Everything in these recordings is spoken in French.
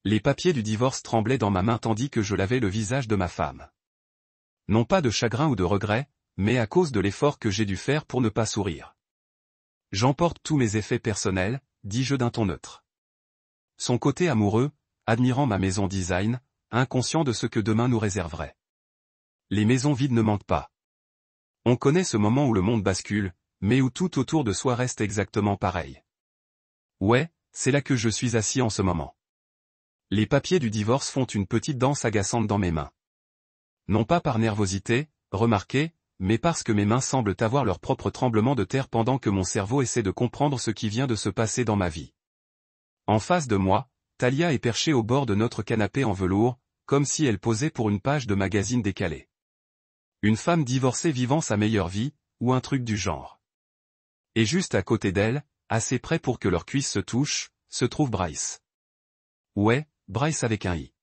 Les papiers du divorce tremblaient dans ma main tandis que je lavais le visage de ma femme. Non pas de chagrin ou de regret, mais à cause de l'effort que j'ai dû faire pour ne pas sourire. J'emporte tous mes effets personnels, dis-je d'un ton neutre. Son côté amoureux, admirant ma maison design, inconscient de ce que demain nous réserverait. Les maisons vides ne mentent pas. On connaît ce moment où le monde bascule, mais où tout autour de soi reste exactement pareil. Ouais, c'est là que je suis assis en ce moment. Les papiers du divorce font une petite danse agaçante dans mes mains. Non pas par nervosité, remarquez, mais parce que mes mains semblent avoir leur propre tremblement de terre pendant que mon cerveau essaie de comprendre ce qui vient de se passer dans ma vie. En face de moi, Talia est perchée au bord de notre canapé en velours, comme si elle posait pour une page de magazine décalé. Une femme divorcée vivant sa meilleure vie, ou un truc du genre. Et juste à côté d'elle, assez près pour que leurs cuisses se touchent, se trouve Bryce. Ouais, Bryce avec un i.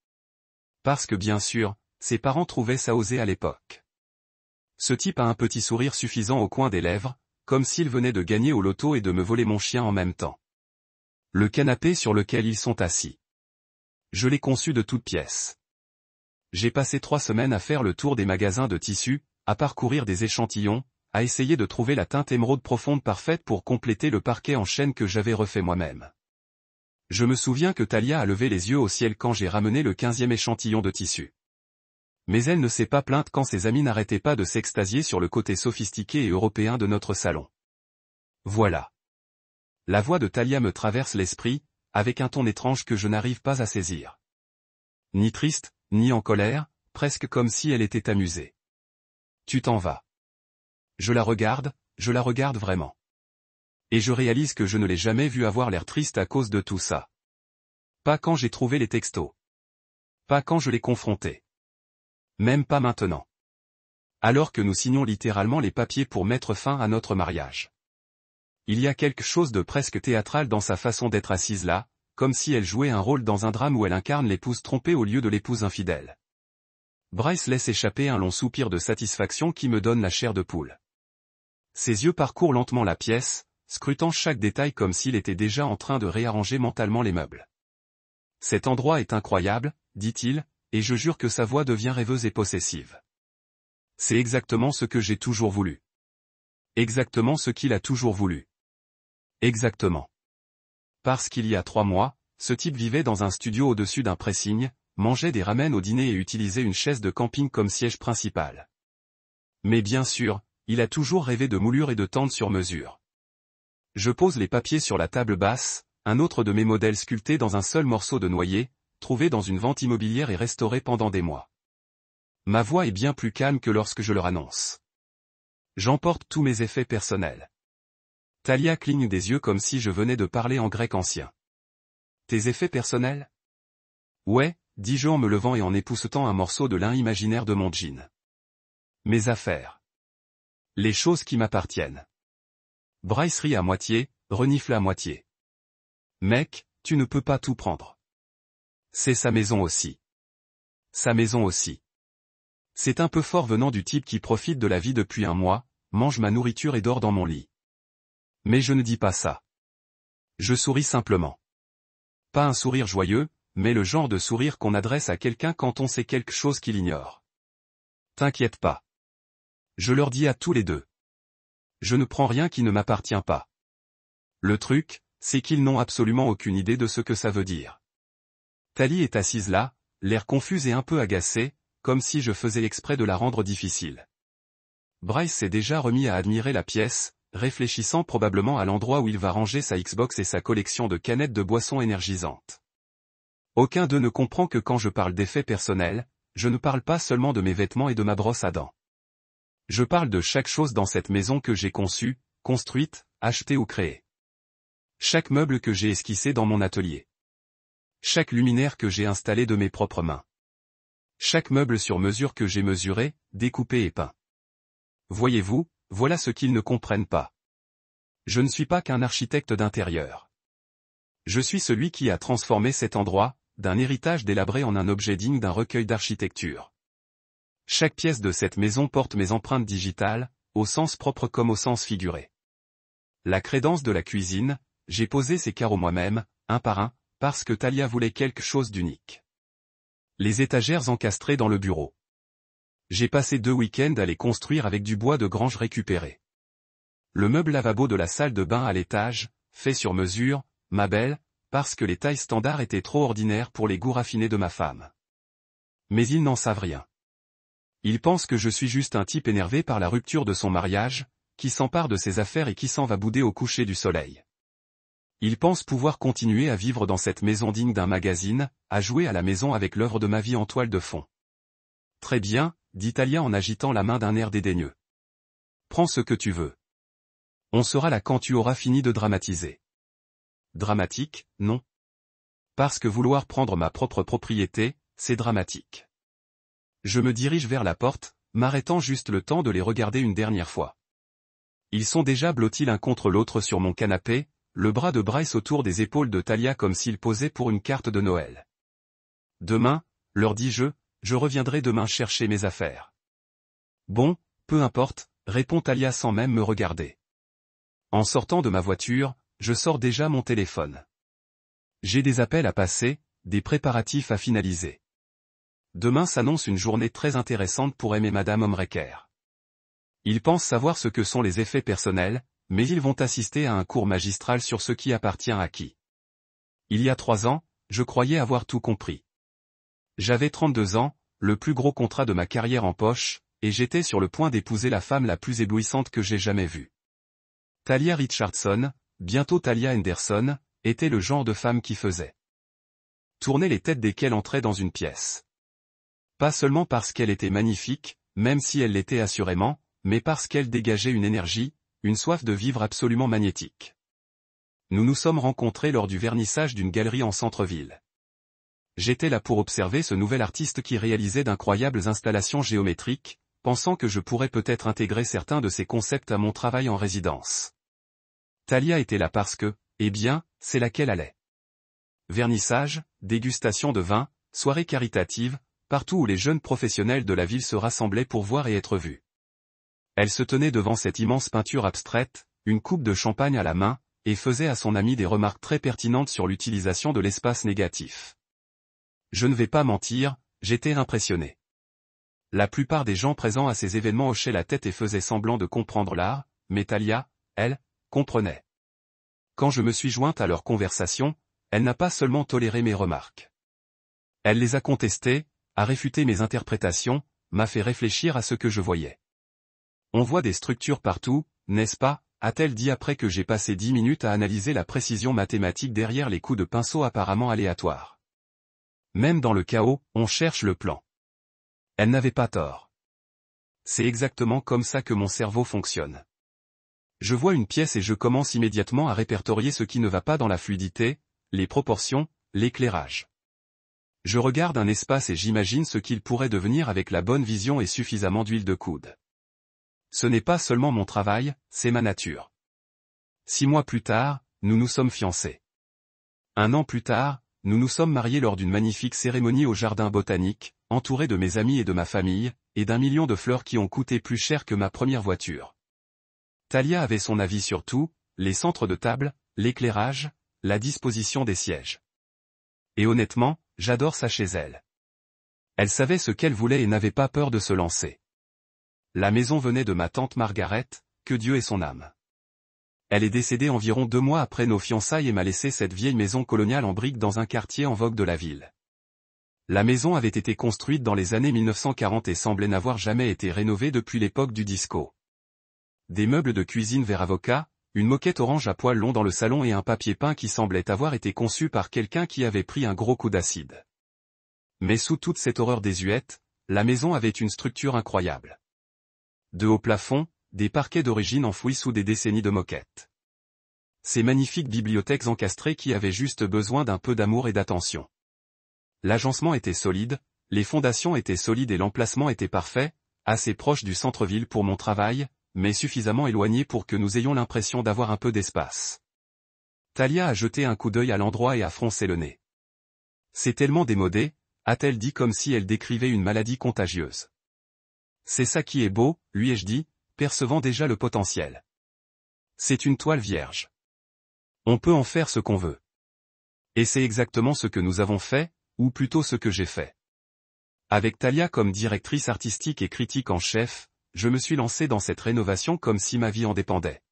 Parce que bien sûr, ses parents trouvaient ça osé à l'époque. Ce type a un petit sourire suffisant au coin des lèvres, comme s'il venait de gagner au loto et de me voler mon chien en même temps. Le canapé sur lequel ils sont assis. Je l'ai conçu de toutes pièces. J'ai passé 3 semaines à faire le tour des magasins de tissus, à parcourir des échantillons, à essayer de trouver la teinte émeraude profonde parfaite pour compléter le parquet en chêne que j'avais refait moi-même. Je me souviens que Talia a levé les yeux au ciel quand j'ai ramené le 15e échantillon de tissu. Mais elle ne s'est pas plainte quand ses amis n'arrêtaient pas de s'extasier sur le côté sophistiqué et européen de notre salon. Voilà. La voix de Talia me traverse l'esprit, avec un ton étrange que je n'arrive pas à saisir. Ni triste, ni en colère, presque comme si elle était amusée. Tu t'en vas. Je la regarde vraiment. Et je réalise que je ne l'ai jamais vue avoir l'air triste à cause de tout ça. Pas quand j'ai trouvé les textos. Pas quand je l'ai confrontée. Même pas maintenant. Alors que nous signons littéralement les papiers pour mettre fin à notre mariage. Il y a quelque chose de presque théâtral dans sa façon d'être assise là, comme si elle jouait un rôle dans un drame où elle incarne l'épouse trompée au lieu de l'épouse infidèle. Bryce laisse échapper un long soupir de satisfaction qui me donne la chair de poule. Ses yeux parcourent lentement la pièce, scrutant chaque détail comme s'il était déjà en train de réarranger mentalement les meubles. Cet endroit est incroyable, dit-il, et je jure que sa voix devient rêveuse et possessive. C'est exactement ce que j'ai toujours voulu. Exactement ce qu'il a toujours voulu. Exactement. Parce qu'il y a 3 mois, ce type vivait dans un studio au-dessus d'un pressing, mangeait des ramen au dîner et utilisait une chaise de camping comme siège principal. Mais bien sûr, il a toujours rêvé de moulures et de tentes sur mesure. Je pose les papiers sur la table basse, un autre de mes modèles sculptés dans un seul morceau de noyer, trouvé dans une vente immobilière et restauré pendant des mois. Ma voix est bien plus calme que lorsque je leur annonce. J'emporte tous mes effets personnels. Talia cligne des yeux comme si je venais de parler en grec ancien. Tes effets personnels? Ouais, dis-je en me levant et en époussetant un morceau de lin imaginaire de mon jean. Mes affaires. Les choses qui m'appartiennent. Bryce rit à moitié, renifle à moitié. Mec, tu ne peux pas tout prendre. C'est sa maison aussi. Sa maison aussi. C'est un peu fort venant du type qui profite de la vie depuis un mois, mange ma nourriture et dort dans mon lit. Mais je ne dis pas ça. Je souris simplement. Pas un sourire joyeux, mais le genre de sourire qu'on adresse à quelqu'un quand on sait quelque chose qu'il ignore. T'inquiète pas. Je leur dis à tous les deux. Je ne prends rien qui ne m'appartient pas. Le truc, c'est qu'ils n'ont absolument aucune idée de ce que ça veut dire. Tali est assise là, l'air confus et un peu agacé, comme si je faisais exprès de la rendre difficile. Bryce s'est déjà remis à admirer la pièce, réfléchissant probablement à l'endroit où il va ranger sa Xbox et sa collection de canettes de boissons énergisantes. Aucun d'eux ne comprend que quand je parle d'effets personnels, je ne parle pas seulement de mes vêtements et de ma brosse à dents. Je parle de chaque chose dans cette maison que j'ai conçue, construite, achetée ou créée. Chaque meuble que j'ai esquissé dans mon atelier. Chaque luminaire que j'ai installé de mes propres mains. Chaque meuble sur mesure que j'ai mesuré, découpé et peint. Voyez-vous, voilà ce qu'ils ne comprennent pas. Je ne suis pas qu'un architecte d'intérieur. Je suis celui qui a transformé cet endroit, d'un héritage délabré en un objet digne d'un recueil d'architecture. Chaque pièce de cette maison porte mes empreintes digitales, au sens propre comme au sens figuré. La crédence de la cuisine, j'ai posé ces carreaux moi-même, un par un, parce que Talia voulait quelque chose d'unique. Les étagères encastrées dans le bureau. J'ai passé 2 week-ends à les construire avec du bois de grange récupéré. Le meuble lavabo de la salle de bain à l'étage, fait sur mesure, ma belle, parce que les tailles standards étaient trop ordinaires pour les goûts raffinés de ma femme. Mais ils n'en savent rien. Ils pensent que je suis juste un type énervé par la rupture de son mariage, qui s'empare de ses affaires et qui s'en va bouder au coucher du soleil. Ils pensent pouvoir continuer à vivre dans cette maison digne d'un magazine, à jouer à la maison avec l'œuvre de ma vie en toile de fond. Très bien, dit Talia en agitant la main d'un air dédaigneux. Prends ce que tu veux. On sera là quand tu auras fini de dramatiser. Dramatique, non. Parce que vouloir prendre ma propre propriété, c'est dramatique. Je me dirige vers la porte, m'arrêtant juste le temps de les regarder une dernière fois. Ils sont déjà blottis l'un contre l'autre sur mon canapé, le bras de Bryce autour des épaules de Talia comme s'il posait pour une carte de Noël. Demain, leur dis-je, je reviendrai demain chercher mes affaires. Bon, peu importe, répond Talia sans même me regarder. En sortant de ma voiture, je sors déjà mon téléphone. J'ai des appels à passer, des préparatifs à finaliser. Demain s'annonce une journée très intéressante pour M et Madame Omrecker. Ils pensent savoir ce que sont les effets personnels, mais ils vont assister à un cours magistral sur ce qui appartient à qui. Il y a 3 ans, je croyais avoir tout compris. J'avais 32 ans, le plus gros contrat de ma carrière en poche, et j'étais sur le point d'épouser la femme la plus éblouissante que j'ai jamais vue. Talia Richardson, bientôt Talia Henderson, était le genre de femme qui faisait tourner les têtes desquelles entrait dans une pièce. Pas seulement parce qu'elle était magnifique, même si elle l'était assurément, mais parce qu'elle dégageait une énergie, une soif de vivre absolument magnétique. Nous nous sommes rencontrés lors du vernissage d'une galerie en centre-ville. J'étais là pour observer ce nouvel artiste qui réalisait d'incroyables installations géométriques, pensant que je pourrais peut-être intégrer certains de ses concepts à mon travail en résidence. Talia était là parce que, eh bien, c'est là qu'elle allait. Vernissage, dégustation de vin, soirée caritative, partout où les jeunes professionnels de la ville se rassemblaient pour voir et être vus. Elle se tenait devant cette immense peinture abstraite, une coupe de champagne à la main, et faisait à son ami des remarques très pertinentes sur l'utilisation de l'espace négatif. Je ne vais pas mentir, j'étais impressionné. La plupart des gens présents à ces événements hochaient la tête et faisaient semblant de comprendre l'art, mais Talia, elle, comprenait. Quand je me suis jointe à leur conversation, elle n'a pas seulement toléré mes remarques. Elle les a contestées, a réfuté mes interprétations, m'a fait réfléchir à ce que je voyais. On voit des structures partout, n'est-ce pas, a-t-elle dit après que j'ai passé 10 minutes à analyser la précision mathématique derrière les coups de pinceau apparemment aléatoires. Même dans le chaos, on cherche le plan. Elle n'avait pas tort. C'est exactement comme ça que mon cerveau fonctionne. Je vois une pièce et je commence immédiatement à répertorier ce qui ne va pas dans la fluidité, les proportions, l'éclairage. Je regarde un espace et j'imagine ce qu'il pourrait devenir avec la bonne vision et suffisamment d'huile de coude. Ce n'est pas seulement mon travail, c'est ma nature. 6 mois plus tard, nous nous sommes fiancés. 1 an plus tard, nous nous sommes mariés lors d'une magnifique cérémonie au jardin botanique, entourés de mes amis et de ma famille, et d'1 million de fleurs qui ont coûté plus cher que ma première voiture. Talia avait son avis sur tout, les centres de table, l'éclairage, la disposition des sièges. Et honnêtement, j'adore ça chez elle. Elle savait ce qu'elle voulait et n'avait pas peur de se lancer. La maison venait de ma tante Margaret, que Dieu ait son âme. Elle est décédée environ 2 mois après nos fiançailles et m'a laissé cette vieille maison coloniale en briques dans un quartier en vogue de la ville. La maison avait été construite dans les années 1940 et semblait n'avoir jamais été rénovée depuis l'époque du disco. Des meubles de cuisine vert avocat, une moquette orange à poils longs dans le salon et un papier peint qui semblait avoir été conçu par quelqu'un qui avait pris un gros coup d'acide. Mais sous toute cette horreur désuète, la maison avait une structure incroyable. De hauts plafonds, des parquets d'origine enfouis sous des décennies de moquettes. Ces magnifiques bibliothèques encastrées qui avaient juste besoin d'un peu d'amour et d'attention. L'agencement était solide, les fondations étaient solides et l'emplacement était parfait, assez proche du centre-ville pour mon travail, mais suffisamment éloigné pour que nous ayons l'impression d'avoir un peu d'espace. Talia a jeté un coup d'œil à l'endroit et a froncé le nez. C'est tellement démodé, a-t-elle dit comme si elle décrivait une maladie contagieuse. C'est ça qui est beau, lui ai-je dit, percevant déjà le potentiel. C'est une toile vierge. On peut en faire ce qu'on veut. Et c'est exactement ce que nous avons fait, ou plutôt ce que j'ai fait. Avec Talia comme directrice artistique et critique en chef, je me suis lancé dans cette rénovation comme si ma vie en dépendait.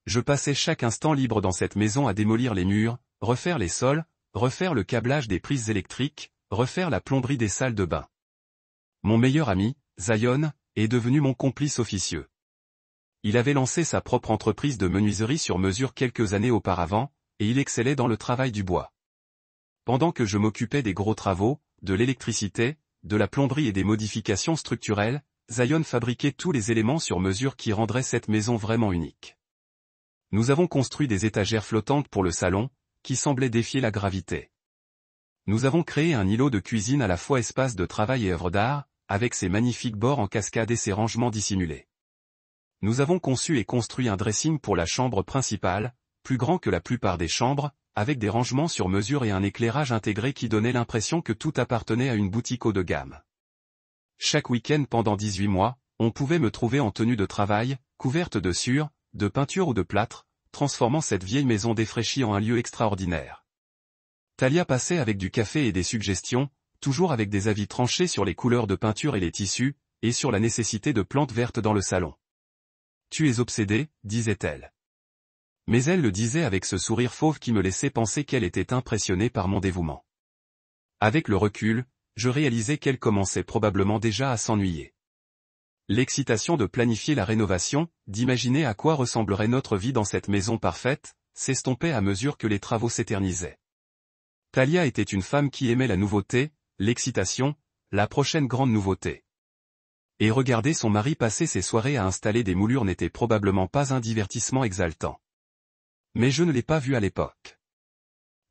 Je passais chaque instant libre dans cette maison à démolir les murs, refaire les sols, refaire le câblage des prises électriques, refaire la plomberie des salles de bain. Mon meilleur ami, Zion, est devenu mon complice officieux. Il avait lancé sa propre entreprise de menuiserie sur mesure quelques années auparavant, et il excellait dans le travail du bois. Pendant que je m'occupais des gros travaux, de l'électricité, de la plomberie et des modifications structurelles, Zion fabriquait tous les éléments sur mesure qui rendraient cette maison vraiment unique. Nous avons construit des étagères flottantes pour le salon, qui semblaient défier la gravité. Nous avons créé un îlot de cuisine à la fois espace de travail et œuvre d'art, avec ses magnifiques bords en cascade et ses rangements dissimulés. Nous avons conçu et construit un dressing pour la chambre principale, plus grand que la plupart des chambres, avec des rangements sur mesure et un éclairage intégré qui donnait l'impression que tout appartenait à une boutique haut de gamme. Chaque week-end pendant 18 mois, on pouvait me trouver en tenue de travail, couverte de sueur, de peinture ou de plâtre, transformant cette vieille maison défraîchie en un lieu extraordinaire. Talia passait avec du café et des suggestions, toujours avec des avis tranchés sur les couleurs de peinture et les tissus, et sur la nécessité de plantes vertes dans le salon. « Tu es obsédé », disait-elle. Mais elle le disait avec ce sourire fauve qui me laissait penser qu'elle était impressionnée par mon dévouement. Avec le recul, je réalisais qu'elle commençait probablement déjà à s'ennuyer. L'excitation de planifier la rénovation, d'imaginer à quoi ressemblerait notre vie dans cette maison parfaite, s'estompait à mesure que les travaux s'éternisaient. Talia était une femme qui aimait la nouveauté, l'excitation, la prochaine grande nouveauté. Et regarder son mari passer ses soirées à installer des moulures n'était probablement pas un divertissement exaltant. Mais je ne l'ai pas vu à l'époque.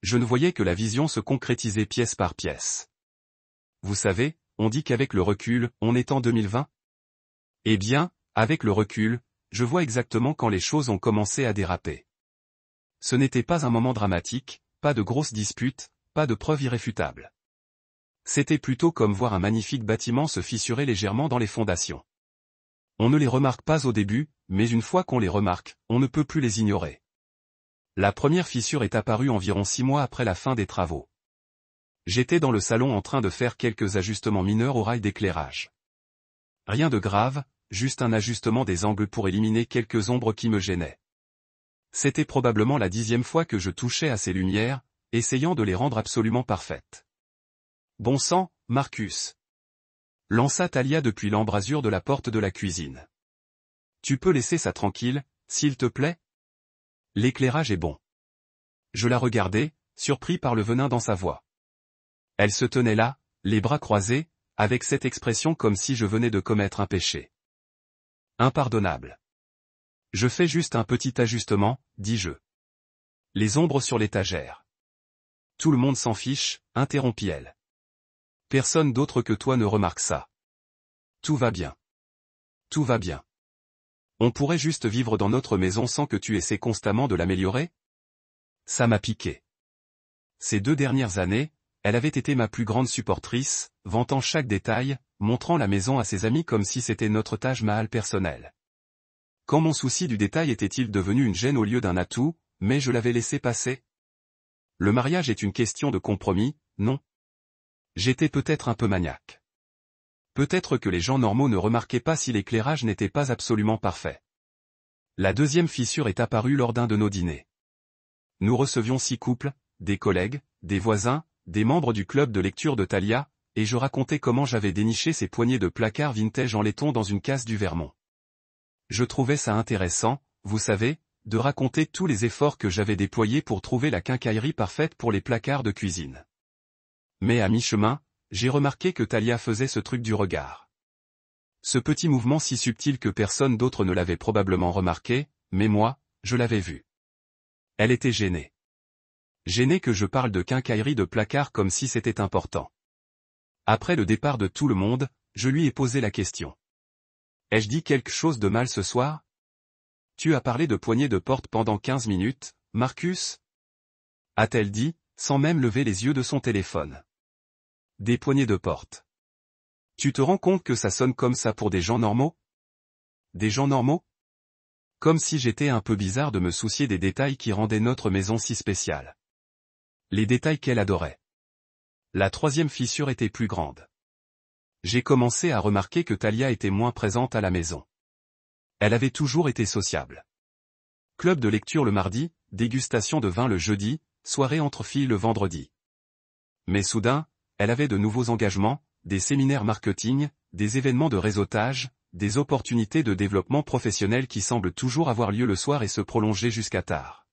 Je ne voyais que la vision se concrétiser pièce par pièce. Vous savez, on dit qu'avec le recul, on est en 2020 ? Eh bien, avec le recul, je vois exactement quand les choses ont commencé à déraper. Ce n'était pas un moment dramatique, pas de grosses disputes, pas de preuves irréfutables. C'était plutôt comme voir un magnifique bâtiment se fissurer légèrement dans les fondations. On ne les remarque pas au début, mais une fois qu'on les remarque, on ne peut plus les ignorer. La première fissure est apparue environ 6 mois après la fin des travaux. J'étais dans le salon en train de faire quelques ajustements mineurs au rail d'éclairage. Rien de grave, juste un ajustement des angles pour éliminer quelques ombres qui me gênaient. C'était probablement la 10e fois que je touchais à ces lumières, essayant de les rendre absolument parfaites. Bon sang, Marcus, lança Talia depuis l'embrasure de la porte de la cuisine. Tu peux laisser ça tranquille, s'il te plaît ? L'éclairage est bon. Je la regardais, surpris par le venin dans sa voix. Elle se tenait là, les bras croisés, avec cette expression comme si je venais de commettre un péché. Impardonnable. Je fais juste un petit ajustement, dis-je. Les ombres sur l'étagère. Tout le monde s'en fiche, interrompit-elle. Personne d'autre que toi ne remarque ça. Tout va bien. Tout va bien. On pourrait juste vivre dans notre maison sans que tu essaies constamment de l'améliorer ? Ça m'a piqué. Ces 2 dernières années, elle avait été ma plus grande supportrice, vantant chaque détail, montrant la maison à ses amis comme si c'était notre Taj Mahal personnel. Quand mon souci du détail était-il devenu une gêne au lieu d'un atout, mais je l'avais laissé passer ? Le mariage est une question de compromis, non ? J'étais peut-être un peu maniaque. Peut-être que les gens normaux ne remarquaient pas si l'éclairage n'était pas absolument parfait. La 2e fissure est apparue lors d'un de nos dîners. Nous recevions 6 couples, des collègues, des voisins, des membres du club de lecture de Talia, et je racontais comment j'avais déniché ces poignées de placards vintage en laiton dans une case du Vermont. Je trouvais ça intéressant, vous savez, de raconter tous les efforts que j'avais déployés pour trouver la quincaillerie parfaite pour les placards de cuisine. Mais à mi-chemin, j'ai remarqué que Talia faisait ce truc du regard. Ce petit mouvement si subtil que personne d'autre ne l'avait probablement remarqué, mais moi, je l'avais vu. Elle était gênée. Gênée que je parle de quincaillerie de placards comme si c'était important. Après le départ de tout le monde, je lui ai posé la question. Ai-je dit quelque chose de mal ce soir ? Tu as parlé de poignées de porte pendant 15 minutes, Marcus ? A-t-elle dit, sans même lever les yeux de son téléphone. Des poignées de porte. Tu te rends compte que ça sonne comme ça pour des gens normaux ? Des gens normaux ? Comme si j'étais un peu bizarre de me soucier des détails qui rendaient notre maison si spéciale. Les détails qu'elle adorait. La troisième fissure était plus grande. J'ai commencé à remarquer que Talia était moins présente à la maison. Elle avait toujours été sociable. Club de lecture le mardi, dégustation de vin le jeudi, soirée entre filles le vendredi. Mais soudain, elle avait de nouveaux engagements, des séminaires marketing, des événements de réseautage, des opportunités de développement professionnel qui semblent toujours avoir lieu le soir et se prolonger jusqu'à tard.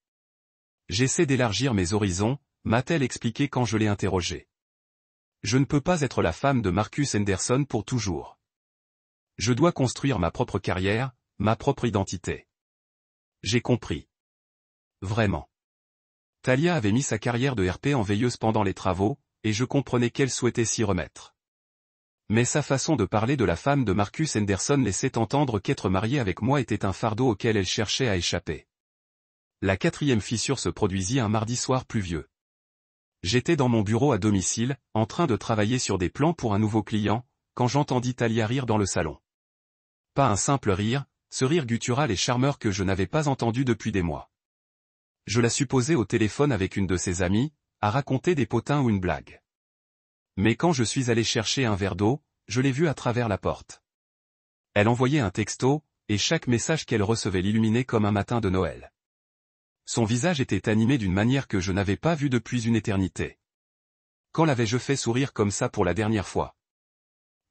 J'essaie d'élargir mes horizons, m'a-t-elle expliqué quand je l'ai interrogée. Je ne peux pas être la femme de Marcus Henderson pour toujours. Je dois construire ma propre carrière, ma propre identité. J'ai compris. Vraiment. Talia avait mis sa carrière de RP en veilleuse pendant les travaux, et je comprenais qu'elle souhaitait s'y remettre. Mais sa façon de parler de la femme de Marcus Henderson laissait entendre qu'être mariée avec moi était un fardeau auquel elle cherchait à échapper. La quatrième fissure se produisit un mardi soir pluvieux. J'étais dans mon bureau à domicile, en train de travailler sur des plans pour un nouveau client, quand j'entendis Talia rire dans le salon. Pas un simple rire, ce rire guttural et charmeur que je n'avais pas entendu depuis des mois. Je la supposais au téléphone avec une de ses amies, à raconter des potins ou une blague. Mais quand je suis allé chercher un verre d'eau, je l'ai vue à travers la porte. Elle envoyait un texto, et chaque message qu'elle recevait l'illuminait comme un matin de Noël. Son visage était animé d'une manière que je n'avais pas vue depuis une éternité. Quand l'avais-je fait sourire comme ça pour la dernière fois?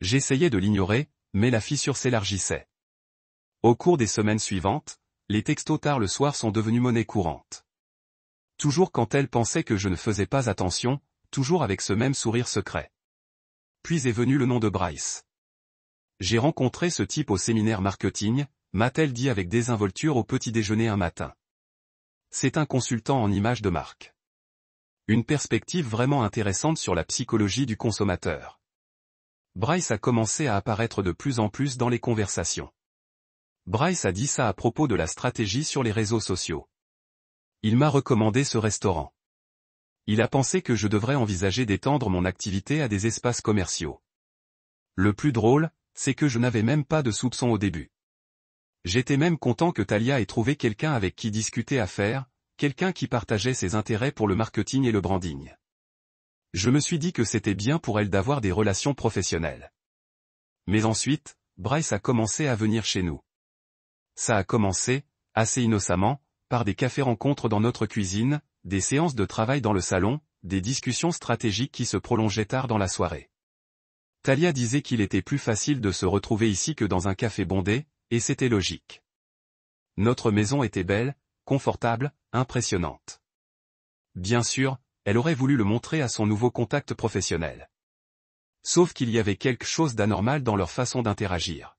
J'essayais de l'ignorer, mais la fissure s'élargissait. Au cours des semaines suivantes, les textos tard le soir sont devenus monnaie courante. Toujours quand elle pensait que je ne faisais pas attention, toujours avec ce même sourire secret. Puis est venu le nom de Bryce. J'ai rencontré ce type au séminaire marketing, m'a-t-elle dit avec désinvolture au petit déjeuner un matin. C'est un consultant en images de marque. Une perspective vraiment intéressante sur la psychologie du consommateur. Bryce a commencé à apparaître de plus en plus dans les conversations. Bryce a dit ça à propos de la stratégie sur les réseaux sociaux. Il m'a recommandé ce restaurant. Il a pensé que je devrais envisager d'étendre mon activité à des espaces commerciaux. Le plus drôle, c'est que je n'avais même pas de soupçon au début. J'étais même content que Talia ait trouvé quelqu'un avec qui discuter affaires, quelqu'un qui partageait ses intérêts pour le marketing et le branding. Je me suis dit que c'était bien pour elle d'avoir des relations professionnelles. Mais ensuite, Bryce a commencé à venir chez nous. Ça a commencé, assez innocemment, par des cafés-rencontres dans notre cuisine, des séances de travail dans le salon, des discussions stratégiques qui se prolongeaient tard dans la soirée. Talia disait qu'il était plus facile de se retrouver ici que dans un café bondé, et c'était logique. Notre maison était belle, confortable, impressionnante. Bien sûr, elle aurait voulu le montrer à son nouveau contact professionnel. Sauf qu'il y avait quelque chose d'anormal dans leur façon d'interagir.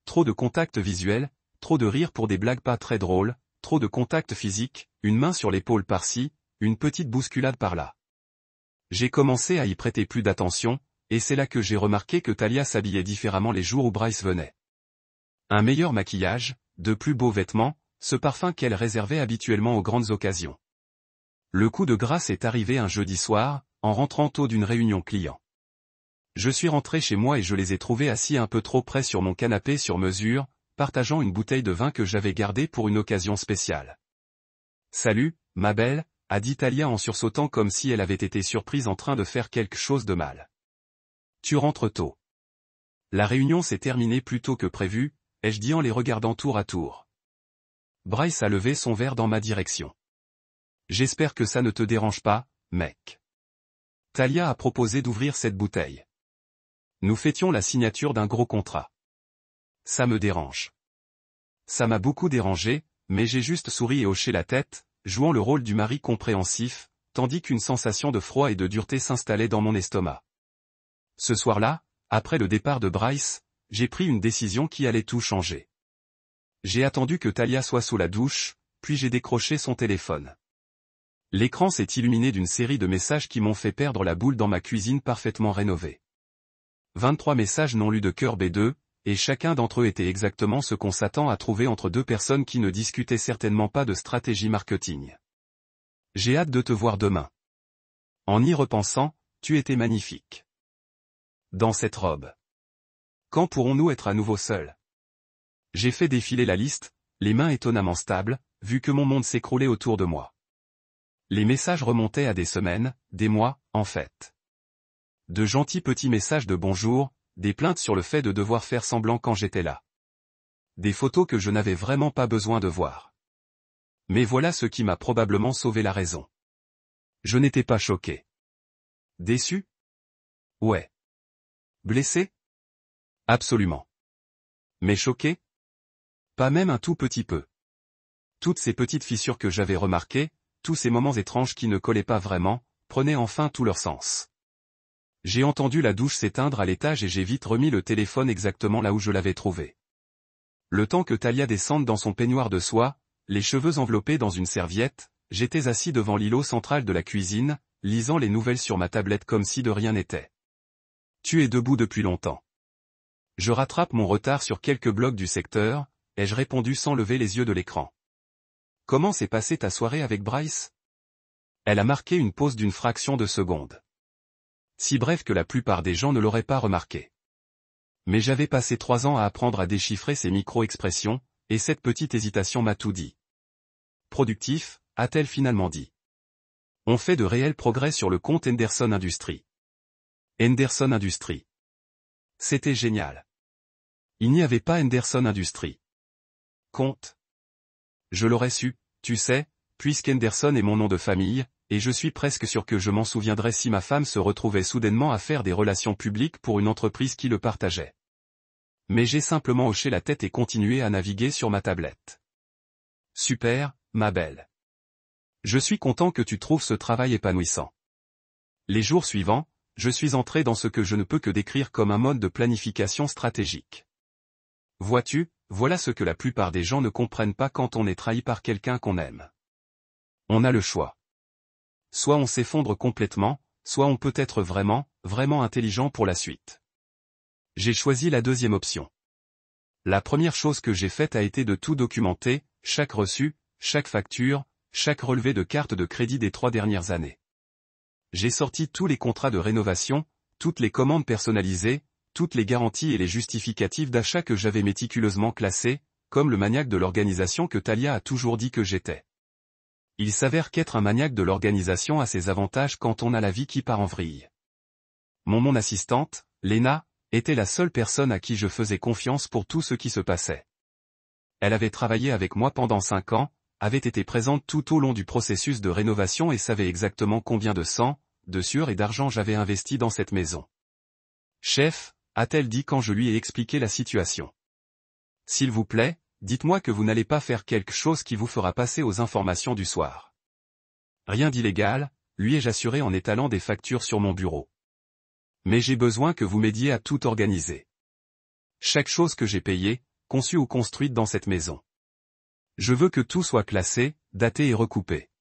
Trop de contacts visuels, trop de rires pour des blagues pas très drôles, trop de contacts physiques, une main sur l'épaule par-ci, une petite bousculade par-là. J'ai commencé à y prêter plus d'attention, et c'est là que j'ai remarqué que Talia s'habillait différemment les jours où Bryce venait. Un meilleur maquillage, de plus beaux vêtements, ce parfum qu'elle réservait habituellement aux grandes occasions. Le coup de grâce est arrivé un jeudi soir, en rentrant tôt d'une réunion client. Je suis rentré chez moi et je les ai trouvés assis un peu trop près sur mon canapé sur mesure, partageant une bouteille de vin que j'avais gardée pour une occasion spéciale. « Salut, ma belle », a dit Talia en sursautant comme si elle avait été surprise en train de faire quelque chose de mal. « Tu rentres tôt. » La réunion s'est terminée plus tôt que prévu, ai-je dit en les regardant tour à tour. Bryce a levé son verre dans ma direction. « J'espère que ça ne te dérange pas, mec. » Talia a proposé d'ouvrir cette bouteille. Nous fêtions la signature d'un gros contrat. Ça me dérange. Ça m'a beaucoup dérangé, mais j'ai juste souri et hoché la tête, jouant le rôle du mari compréhensif, tandis qu'une sensation de froid et de dureté s'installait dans mon estomac. Ce soir-là, après le départ de Bryce, j'ai pris une décision qui allait tout changer. J'ai attendu que Talia soit sous la douche, puis j'ai décroché son téléphone. L'écran s'est illuminé d'une série de messages qui m'ont fait perdre la boule dans ma cuisine parfaitement rénovée. 23 messages non lus de cœur B2, et chacun d'entre eux était exactement ce qu'on s'attend à trouver entre deux personnes qui ne discutaient certainement pas de stratégie marketing. J'ai hâte de te voir demain. En y repensant, tu étais magnifique. Dans cette robe. Quand pourrons-nous être à nouveau seuls? J'ai fait défiler la liste, les mains étonnamment stables, vu que mon monde s'écroulait autour de moi. Les messages remontaient à des semaines, des mois, en fait. De gentils petits messages de bonjour, des plaintes sur le fait de devoir faire semblant quand j'étais là. Des photos que je n'avais vraiment pas besoin de voir. Mais voilà ce qui m'a probablement sauvé la raison. Je n'étais pas choqué. Déçu? Ouais. Blessé? Absolument. Mais choqué? Pas même un tout petit peu. Toutes ces petites fissures que j'avais remarquées, tous ces moments étranges qui ne collaient pas vraiment, prenaient enfin tout leur sens. J'ai entendu la douche s'éteindre à l'étage et j'ai vite remis le téléphone exactement là où je l'avais trouvé. Le temps que Talia descende dans son peignoir de soie, les cheveux enveloppés dans une serviette, j'étais assis devant l'îlot central de la cuisine, lisant les nouvelles sur ma tablette comme si de rien n'était. Tu es debout depuis longtemps. Je rattrape mon retard sur quelques blocs du secteur, ai-je répondu sans lever les yeux de l'écran. Comment s'est passée ta soirée avec Bryce? Elle a marqué une pause d'une fraction de seconde. Si bref que la plupart des gens ne l'auraient pas remarqué. Mais j'avais passé 3 ans à apprendre à déchiffrer ces micro-expressions, et cette petite hésitation m'a tout dit. Productif, a-t-elle finalement dit. On fait de réels progrès sur le compte Henderson Industries. Henderson Industries. C'était génial. Il n'y avait pas Henderson Industries. Compte. Je l'aurais su, tu sais, puisqu'Henderson est mon nom de famille, et je suis presque sûr que je m'en souviendrais si ma femme se retrouvait soudainement à faire des relations publiques pour une entreprise qui le partageait. Mais j'ai simplement hoché la tête et continué à naviguer sur ma tablette. Super, ma belle. Je suis content que tu trouves ce travail épanouissant. Les jours suivants, je suis entré dans ce que je ne peux que décrire comme un mode de planification stratégique. Vois-tu, voilà ce que la plupart des gens ne comprennent pas quand on est trahi par quelqu'un qu'on aime. On a le choix. Soit on s'effondre complètement, soit on peut être vraiment, vraiment intelligent pour la suite. J'ai choisi la deuxième option. La première chose que j'ai faite a été de tout documenter, chaque reçu, chaque facture, chaque relevé de carte de crédit des 3 dernières années. J'ai sorti tous les contrats de rénovation, toutes les commandes personnalisées, toutes les garanties et les justificatifs d'achat que j'avais méticuleusement classés, comme le maniaque de l'organisation que Talia a toujours dit que j'étais. Il s'avère qu'être un maniaque de l'organisation a ses avantages quand on a la vie qui part en vrille. Mon assistante, Lena, était la seule personne à qui je faisais confiance pour tout ce qui se passait. Elle avait travaillé avec moi pendant 5 ans, avait été présente tout au long du processus de rénovation et savait exactement combien de sang, de sueur et d'argent j'avais investi dans cette maison. Chef, a-t-elle dit quand je lui ai expliqué la situation. S'il vous plaît, dites-moi que vous n'allez pas faire quelque chose qui vous fera passer aux informations du soir. Rien d'illégal, lui ai-je assuré en étalant des factures sur mon bureau. Mais j'ai besoin que vous m'aidiez à tout organiser. Chaque chose que j'ai payée, conçue ou construite dans cette maison. Je veux que tout soit classé, daté et recoupé.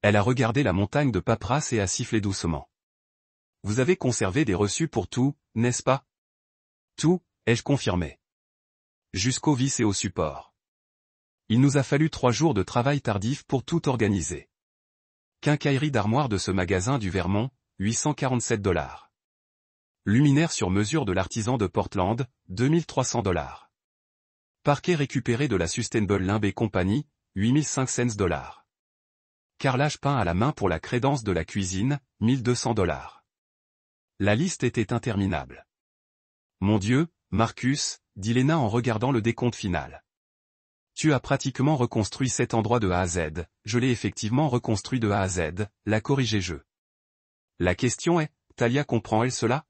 Elle a regardé la montagne de paperasse et a sifflé doucement. Vous avez conservé des reçus pour tout, n'est-ce pas? Tout, ai-je confirmé. Jusqu'au vis et au support. Il nous a fallu 3 jours de travail tardif pour tout organiser. Quincaillerie d'armoire de ce magasin du Vermont, $847. Luminaire sur mesure de l'artisan de Portland, $2300. Parquet récupéré de la Sustainable Limb Company, $8500. Carrelage peint à la main pour la crédence de la cuisine, $1200. La liste était interminable. Mon Dieu, Marcus, dit Lena en regardant le décompte final. Tu as pratiquement reconstruit cet endroit de A à Z, je l'ai effectivement reconstruit de A à Z, l'a corrigé-je. La question est, Talia comprend-elle cela?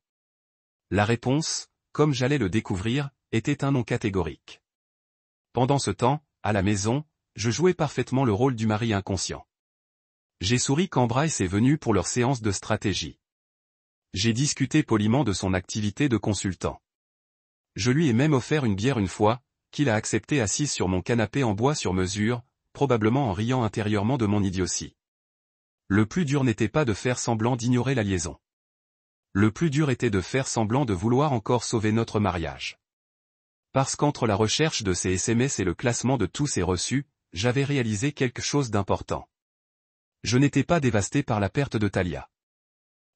La réponse, comme j'allais le découvrir, était un non catégorique. Pendant ce temps, à la maison, je jouais parfaitement le rôle du mari inconscient. J'ai souri quand Bryce est venu pour leur séance de stratégie. J'ai discuté poliment de son activité de consultant. Je lui ai même offert une bière une fois, qu'il a accepté assise sur mon canapé en bois sur mesure, probablement en riant intérieurement de mon idiotie. Le plus dur n'était pas de faire semblant d'ignorer la liaison. Le plus dur était de faire semblant de vouloir encore sauver notre mariage. Parce qu'entre la recherche de ces SMS et le classement de tous ces reçus, j'avais réalisé quelque chose d'important. Je n'étais pas dévasté par la perte de Talia.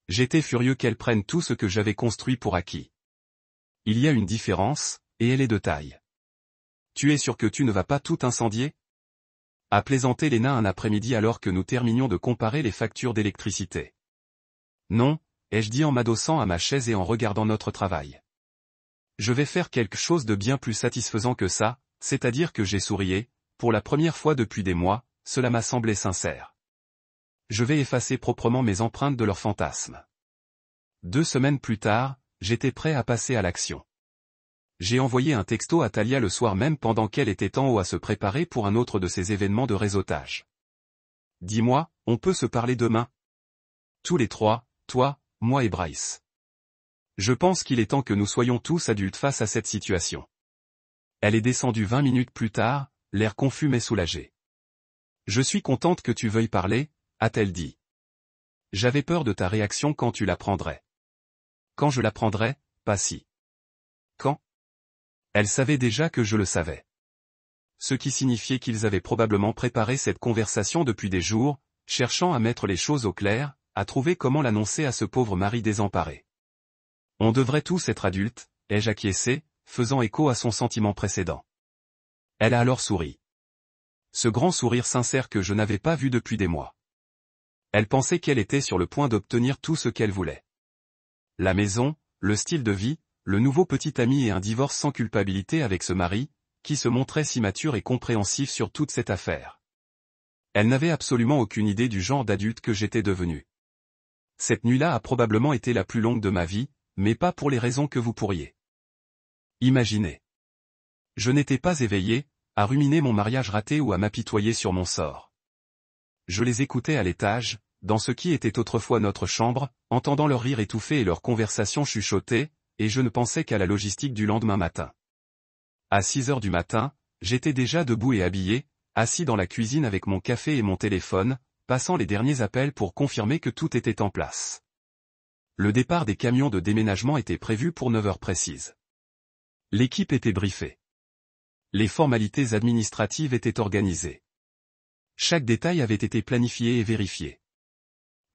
J'étais furieux qu'elle prenne tout ce que j'avais construit pour acquis. Il y a une différence, et elle est de taille. Tu es sûr que tu ne vas pas tout incendier? A plaisanté Léna un après-midi alors que nous terminions de comparer les factures d'électricité. Non, ai-je dit en m'adossant à ma chaise et en regardant notre travail. Je vais faire quelque chose de bien plus satisfaisant que ça, c'est-à-dire que j'ai sourié, pour la première fois depuis des mois, cela m'a semblé sincère. Je vais effacer proprement mes empreintes de leurs fantasmes. 2 semaines plus tard, j'étais prêt à passer à l'action. J'ai envoyé un texto à Talia le soir même pendant qu'elle était en haut à se préparer pour un autre de ces événements de réseautage. Dis-moi, on peut se parler demain? Tous les trois, toi, moi et Bryce. Je pense qu'il est temps que nous soyons tous adultes face à cette situation. Elle est descendue 20 minutes plus tard, l'air confus mais soulagé. Je suis contente que tu veuilles parler, a-t-elle dit. J'avais peur de ta réaction quand tu l'apprendrais. Quand je l'apprendrais, pas si. Quand? Elle savait déjà que je le savais. Ce qui signifiait qu'ils avaient probablement préparé cette conversation depuis des jours, cherchant à mettre les choses au clair, à trouver comment l'annoncer à ce pauvre mari désemparé. On devrait tous être adultes, ai-je acquiescé, faisant écho à son sentiment précédent. Elle a alors souri. Ce grand sourire sincère que je n'avais pas vu depuis des mois. Elle pensait qu'elle était sur le point d'obtenir tout ce qu'elle voulait. La maison, le style de vie, le nouveau petit ami et un divorce sans culpabilité avec ce mari, qui se montrait si mature et compréhensif sur toute cette affaire. Elle n'avait absolument aucune idée du genre d'adulte que j'étais devenu. Cette nuit-là a probablement été la plus longue de ma vie, mais pas pour les raisons que vous pourriez imaginer. Je n'étais pas éveillé, à ruminer mon mariage raté ou à m'apitoyer sur mon sort. Je les écoutais à l'étage, dans ce qui était autrefois notre chambre, entendant leur rire étouffé et leurs conversations chuchotées, et je ne pensais qu'à la logistique du lendemain matin. À 6 heures du matin, j'étais déjà debout et habillé, assis dans la cuisine avec mon café et mon téléphone, passant les derniers appels pour confirmer que tout était en place. Le départ des camions de déménagement était prévu pour 9 heures précises. L'équipe était briefée. Les formalités administratives étaient organisées. Chaque détail avait été planifié et vérifié.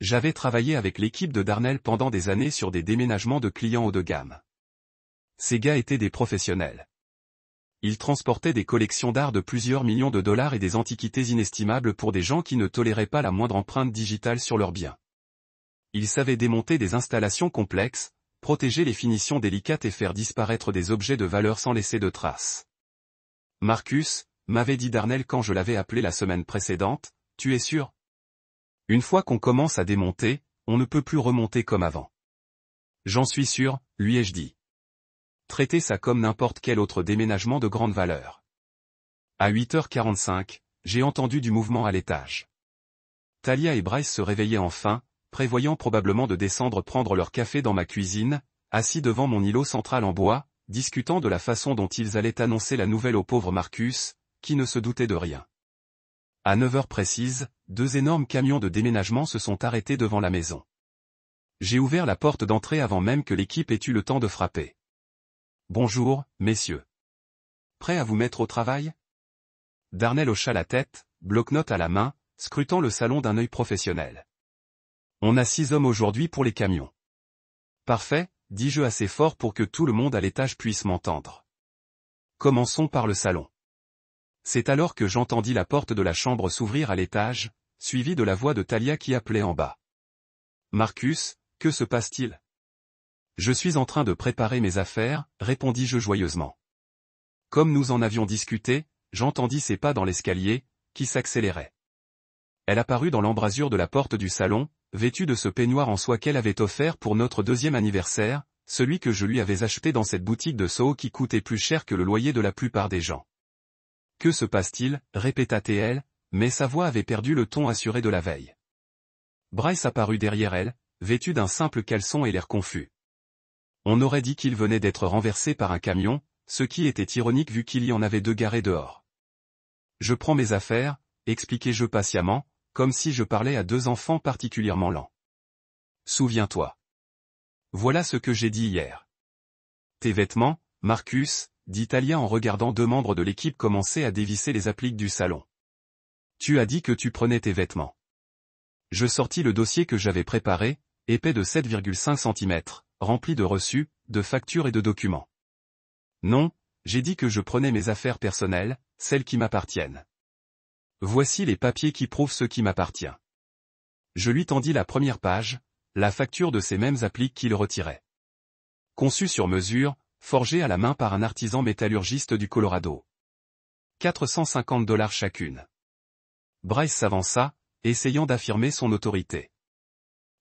J'avais travaillé avec l'équipe de Darnell pendant des années sur des déménagements de clients haut de gamme. Ces gars étaient des professionnels. Ils transportaient des collections d'art de plusieurs millions de dollars et des antiquités inestimables pour des gens qui ne toléraient pas la moindre empreinte digitale sur leurs biens. Ils savaient démonter des installations complexes, protéger les finitions délicates et faire disparaître des objets de valeur sans laisser de traces. Marcus, m'avait dit Darnell quand je l'avais appelé la semaine précédente, tu es sûr? Une fois qu'on commence à démonter, on ne peut plus remonter comme avant. J'en suis sûr, lui ai-je dit. Traitez ça comme n'importe quel autre déménagement de grande valeur. À 8h45, j'ai entendu du mouvement à l'étage. Talia et Bryce se réveillaient enfin, prévoyant probablement de descendre prendre leur café dans ma cuisine, assis devant mon îlot central en bois, discutant de la façon dont ils allaient annoncer la nouvelle au pauvre Marcus, qui ne se doutait de rien. À 9 heures précises, 2 énormes camions de déménagement se sont arrêtés devant la maison. J'ai ouvert la porte d'entrée avant même que l'équipe ait eu le temps de frapper. Bonjour, messieurs. Prêts à vous mettre au travail? Darnell hocha la tête, bloc-notes à la main, scrutant le salon d'un œil professionnel. On a 6 hommes aujourd'hui pour les camions. Parfait, dis-je assez fort pour que tout le monde à l'étage puisse m'entendre. Commençons par le salon. C'est alors que j'entendis la porte de la chambre s'ouvrir à l'étage, suivie de la voix de Talia qui appelait en bas. Marcus, que se passe-t-il? Je suis en train de préparer mes affaires, répondis-je joyeusement. Comme nous en avions discuté, j'entendis ses pas dans l'escalier, qui s'accélérait. Elle apparut dans l'embrasure de la porte du salon, vêtue de ce peignoir en soie qu'elle avait offert pour notre 2e anniversaire, celui que je lui avais acheté dans cette boutique de Soho qui coûtait plus cher que le loyer de la plupart des gens. Que se passe-t-il, répéta-t-elle, mais sa voix avait perdu le ton assuré de la veille. Bryce apparut derrière elle, vêtu d'un simple caleçon et l'air confus. On aurait dit qu'il venait d'être renversé par un camion, ce qui était ironique vu qu'il y en avait 2 garés dehors. Je prends mes affaires, expliquai-je patiemment, comme si je parlais à 2 enfants particulièrement lents. Souviens-toi. Voilà ce que j'ai dit hier. Tes vêtements, Marcus, dit Talia en regardant 2 membres de l'équipe commencer à dévisser les appliques du salon. Tu as dit que tu prenais tes vêtements. Je sortis le dossier que j'avais préparé, épais de 7,5 cm, rempli de reçus, de factures et de documents. Non, j'ai dit que je prenais mes affaires personnelles, celles qui m'appartiennent. Voici les papiers qui prouvent ce qui m'appartient. Je lui tendis la première page, la facture de ces mêmes appliques qu'il retirait. Conçu sur mesure, forgé à la main par un artisan métallurgiste du Colorado. 450 $ chacune. Bryce s'avança, essayant d'affirmer son autorité.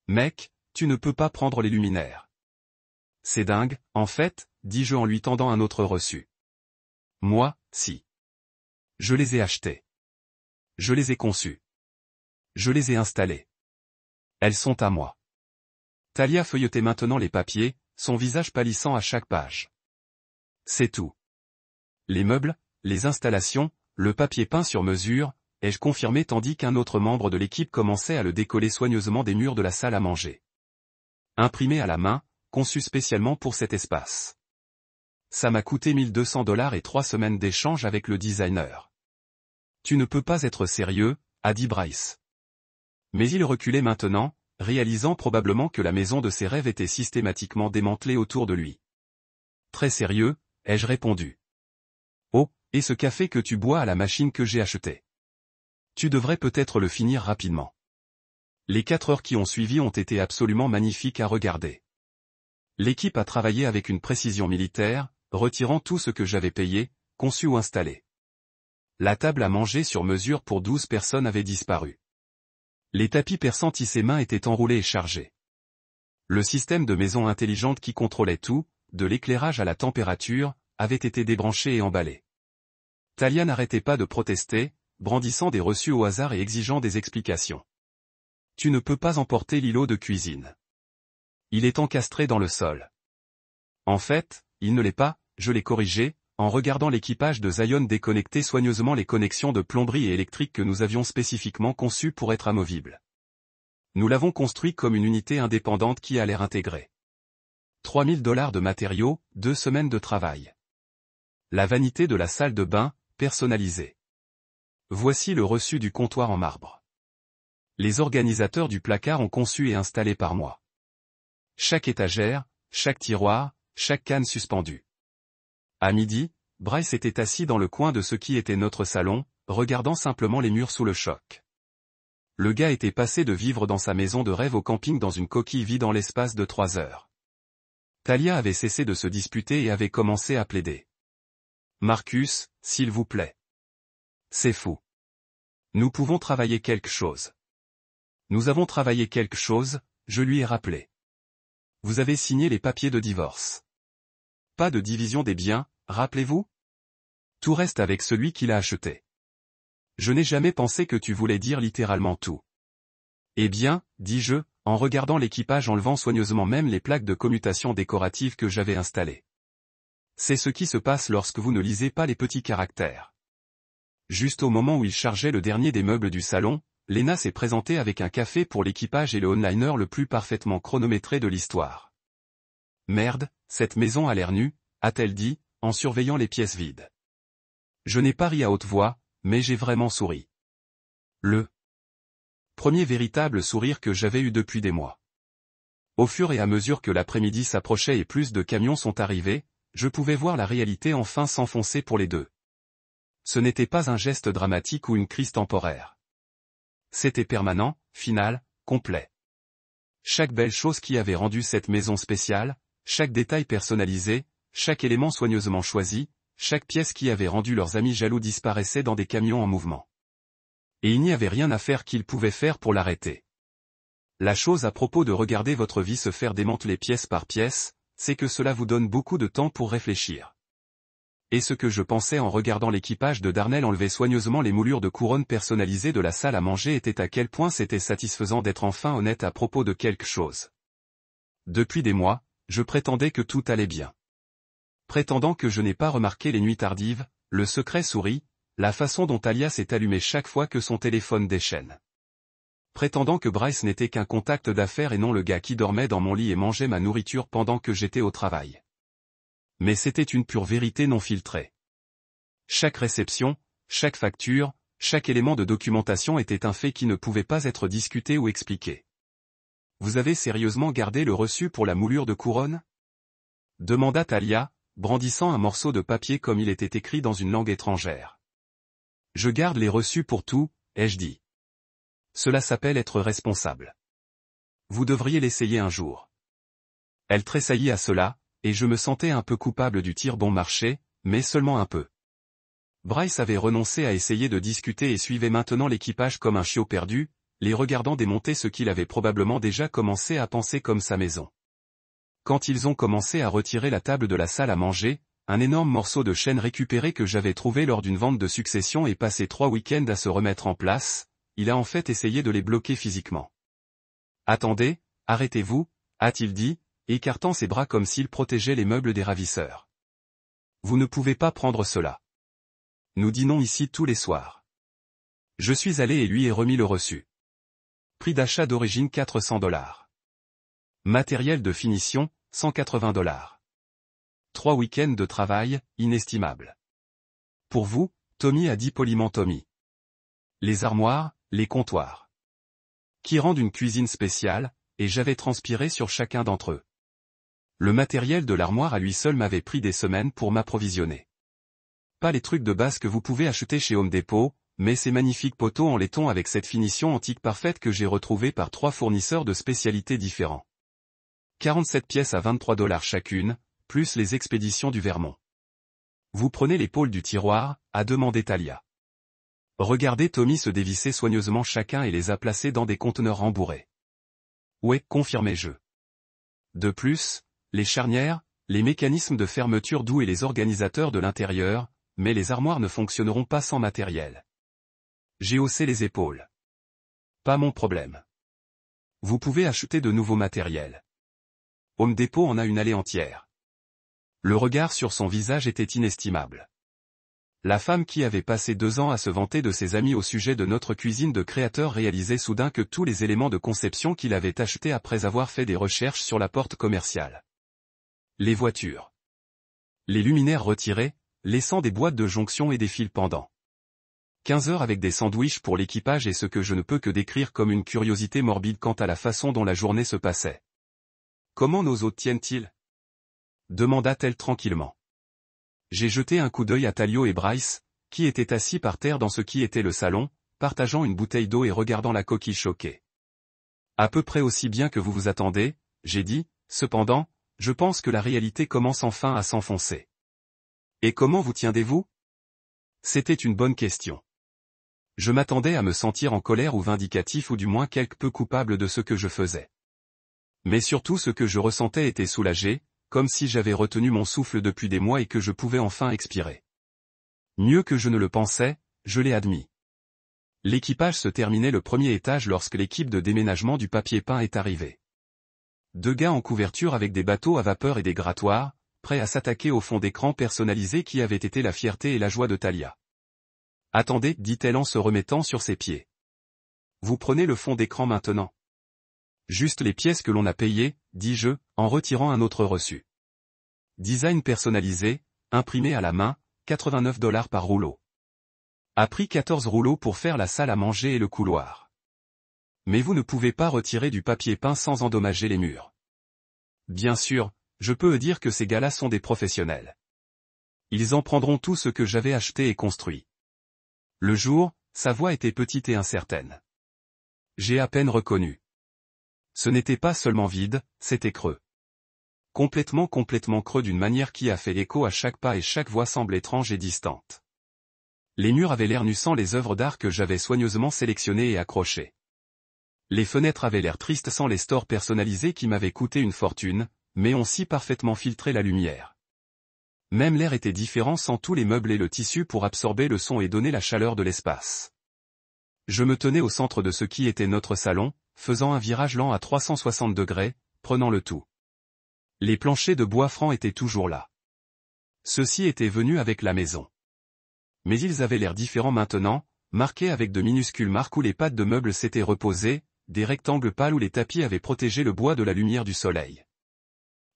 Mec, tu ne peux pas prendre les luminaires. C'est dingue, en fait, dis-je en lui tendant un autre reçu. Moi, si. Je les ai achetés. Je les ai conçus. Je les ai installés. Elles sont à moi. Talia feuilletait maintenant les papiers, son visage pâlissant à chaque page. C'est tout. Les meubles, les installations, le papier peint sur mesure, ai-je confirmé tandis qu'un autre membre de l'équipe commençait à le décoller soigneusement des murs de la salle à manger. Imprimé à la main, conçu spécialement pour cet espace. Ça m'a coûté 1200 $ et 3 semaines d'échange avec le designer. Tu ne peux pas être sérieux, a dit Bryce. Mais il reculait maintenant, réalisant probablement que la maison de ses rêves était systématiquement démantelée autour de lui. Très sérieux, ai-je répondu. Oh, et ce café que tu bois à la machine que j'ai acheté. Tu devrais peut-être le finir rapidement. Les 4 heures qui ont suivi ont été absolument magnifiques à regarder. L'équipe a travaillé avec une précision militaire, retirant tout ce que j'avais payé, conçu ou installé. La table à manger sur mesure pour 12 personnes avait disparu. Les tapis persans tissés main étaient enroulés et chargés. Le système de maison intelligente qui contrôlait tout, de l'éclairage à la température, avait été débranché et emballé. Talia n'arrêtait pas de protester, brandissant des reçus au hasard et exigeant des explications. Tu ne peux pas emporter l'îlot de cuisine. Il est encastré dans le sol. En fait, il ne l'est pas, je l'ai corrigé, en regardant l'équipage de Zion déconnecter soigneusement les connexions de plomberie et électrique que nous avions spécifiquement conçues pour être amovibles. Nous l'avons construit comme une unité indépendante qui a l'air intégrée. 3000 $ de matériaux, 2 semaines de travail. La vanité de la salle de bain, personnalisée. Voici le reçu du comptoir en marbre. Les organisateurs du placard ont conçu et installé par moi. Chaque étagère, chaque tiroir, chaque canne suspendue. À midi, Bryce était assis dans le coin de ce qui était notre salon, regardant simplement les murs sous le choc. Le gars était passé de vivre dans sa maison de rêve au camping dans une coquille vide en l'espace de 3 heures. Talia avait cessé de se disputer et avait commencé à plaider. Marcus, s'il vous plaît. C'est fou. Nous pouvons travailler quelque chose. Nous avons travaillé quelque chose, je lui ai rappelé. Vous avez signé les papiers de divorce. Pas de division des biens, rappelez-vous? Tout reste avec celui qui l'a acheté. Je n'ai jamais pensé que tu voulais dire littéralement tout. Eh bien, dis-je, en regardant l'équipage enlevant soigneusement même les plaques de commutation décoratives que j'avais installées. C'est ce qui se passe lorsque vous ne lisez pas les petits caractères. Juste au moment où il chargeait le dernier des meubles du salon, Lena s'est présentée avec un café pour l'équipage et le onliner le plus parfaitement chronométré de l'histoire. Merde, cette maison a l'air nue, a-t-elle dit, en surveillant les pièces vides. Je n'ai pas ri à haute voix, mais j'ai vraiment souri. Le premier véritable sourire que j'avais eu depuis des mois. Au fur et à mesure que l'après-midi s'approchait et plus de camions sont arrivés, je pouvais voir la réalité enfin s'enfoncer pour les deux. Ce n'était pas un geste dramatique ou une crise temporaire. C'était permanent, final, complet. Chaque belle chose qui avait rendu cette maison spéciale, chaque détail personnalisé, chaque élément soigneusement choisi, chaque pièce qui avait rendu leurs amis jaloux disparaissait dans des camions en mouvement. Et il n'y avait rien à faire qu'ils pouvaient faire pour l'arrêter. La chose à propos de regarder votre vie se faire démanteler pièce par pièce, c'est que cela vous donne beaucoup de temps pour réfléchir. Et ce que je pensais en regardant l'équipage de Darnell enlever soigneusement les moulures de couronne personnalisées de la salle à manger était à quel point c'était satisfaisant d'être enfin honnête à propos de quelque chose. Depuis des mois, je prétendais que tout allait bien. Prétendant que je n'ai pas remarqué les nuits tardives, le secret souris, la façon dont Talia s'est allumée chaque fois que son téléphone déchaîne. Prétendant que Bryce n'était qu'un contact d'affaires et non le gars qui dormait dans mon lit et mangeait ma nourriture pendant que j'étais au travail. Mais c'était une pure vérité non filtrée. Chaque réception, chaque facture, chaque élément de documentation était un fait qui ne pouvait pas être discuté ou expliqué. Vous avez sérieusement gardé le reçu pour la moulure de couronne? Demanda Talia, brandissant un morceau de papier comme il était écrit dans une langue étrangère. Je garde les reçus pour tout, ai-je dit. Cela s'appelle être responsable. Vous devriez l'essayer un jour. Elle tressaillit à cela, et je me sentais un peu coupable du tir bon marché, mais seulement un peu. Bryce avait renoncé à essayer de discuter et suivait maintenant l'équipage comme un chiot perdu, les regardant démonter ce qu'il avait probablement déjà commencé à penser comme sa maison. Quand ils ont commencé à retirer la table de la salle à manger, un énorme morceau de chêne récupéré que j'avais trouvé lors d'une vente de succession et passé 3 week-ends à se remettre en place, il a en fait essayé de les bloquer physiquement. « Attendez, arrêtez-vous » a-t-il dit, écartant ses bras comme s'il protégeait les meubles des ravisseurs. « Vous ne pouvez pas prendre cela. Nous dînons ici tous les soirs. » Je suis allé et lui ai remis le reçu. Prix d'achat d'origine $400. Matériel de finition, $180. 3 week-ends de travail, inestimable. Pour vous, Tommy, a dit poliment Tommy. Les armoires, les comptoirs. Qui rendent une cuisine spéciale, et j'avais transpiré sur chacun d'entre eux. Le matériel de l'armoire à lui seul m'avait pris des semaines pour m'approvisionner. Pas les trucs de base que vous pouvez acheter chez Home Depot, mais ces magnifiques poteaux en laiton avec cette finition antique parfaite que j'ai retrouvée par 3 fournisseurs de spécialités différents. 47 pièces à $23 chacune, plus les expéditions du Vermont. Vous prenez l'épaule du tiroir, a demandé Talia. Regardez Tommy se dévisser soigneusement chacun et les a placés dans des conteneurs rembourrés. Ouais, confirmai-je. De plus, les charnières, les mécanismes de fermeture doux et les organisateurs de l'intérieur, mais les armoires ne fonctionneront pas sans matériel. J'ai haussé les épaules. Pas mon problème. Vous pouvez acheter de nouveaux matériels. Home Depot en a une allée entière. Le regard sur son visage était inestimable. La femme qui avait passé 2 ans à se vanter de ses amis au sujet de notre cuisine de créateur réalisait soudain que tous les éléments de conception qu'il avait achetés après avoir fait des recherches sur la porte commerciale. Les voitures. Les luminaires retirés, laissant des boîtes de jonction et des fils pendants. 15 heures avec des sandwichs pour l'équipage et ce que je ne peux que décrire comme une curiosité morbide quant à la façon dont la journée se passait. Comment nos hôtes tiennent-ils ? Demanda-t-elle tranquillement. J'ai jeté un coup d'œil à Talio et Bryce, qui étaient assis par terre dans ce qui était le salon, partageant une bouteille d'eau et regardant la coquille choquée. À peu près aussi bien que vous vous attendez, j'ai dit, cependant, je pense que la réalité commence enfin à s'enfoncer. Et comment vous tiendez-vous ? C'était une bonne question. Je m'attendais à me sentir en colère ou vindicatif ou du moins quelque peu coupable de ce que je faisais. Mais surtout ce que je ressentais était soulagé, comme si j'avais retenu mon souffle depuis des mois et que je pouvais enfin expirer. Mieux que je ne le pensais, je l'ai admis. L'équipage se terminait le premier étage lorsque l'équipe de déménagement du papier peint est arrivée. 2 gars en couverture avec des bateaux à vapeur et des grattoirs, prêts à s'attaquer au fond d'écran personnalisé qui avait été la fierté et la joie de Talia. « Attendez, dit-elle en se remettant sur ses pieds. Vous prenez le fond d'écran maintenant. Juste les pièces que l'on a payées, dis-je, en retirant un autre reçu. Design personnalisé, imprimé à la main, $89 par rouleau. A pris 14 rouleaux pour faire la salle à manger et le couloir. Mais vous ne pouvez pas retirer du papier peint sans endommager les murs. Bien sûr, je peux dire que ces gars-là sont des professionnels. Ils en prendront tout ce que j'avais acheté et construit. Le jour, sa voix était petite et incertaine. J'ai à peine reconnu. Ce n'était pas seulement vide, c'était creux. Complètement creux d'une manière qui a fait écho à chaque pas et chaque voix semble étrange et distante. Les murs avaient l'air nus sans les œuvres d'art que j'avais soigneusement sélectionnées et accrochées. Les fenêtres avaient l'air tristes sans les stores personnalisés qui m'avaient coûté une fortune, mais ont si parfaitement filtré la lumière. Même l'air était différent sans tous les meubles et le tissu pour absorber le son et donner la chaleur de l'espace. Je me tenais au centre de ce qui était notre salon, faisant un virage lent à 360 degrés, prenant le tout. Les planchers de bois franc étaient toujours là. Ceux-ci étaient venus avec la maison. Mais ils avaient l'air différents maintenant, marqués avec de minuscules marques où les pattes de meubles s'étaient reposées, des rectangles pâles où les tapis avaient protégé le bois de la lumière du soleil.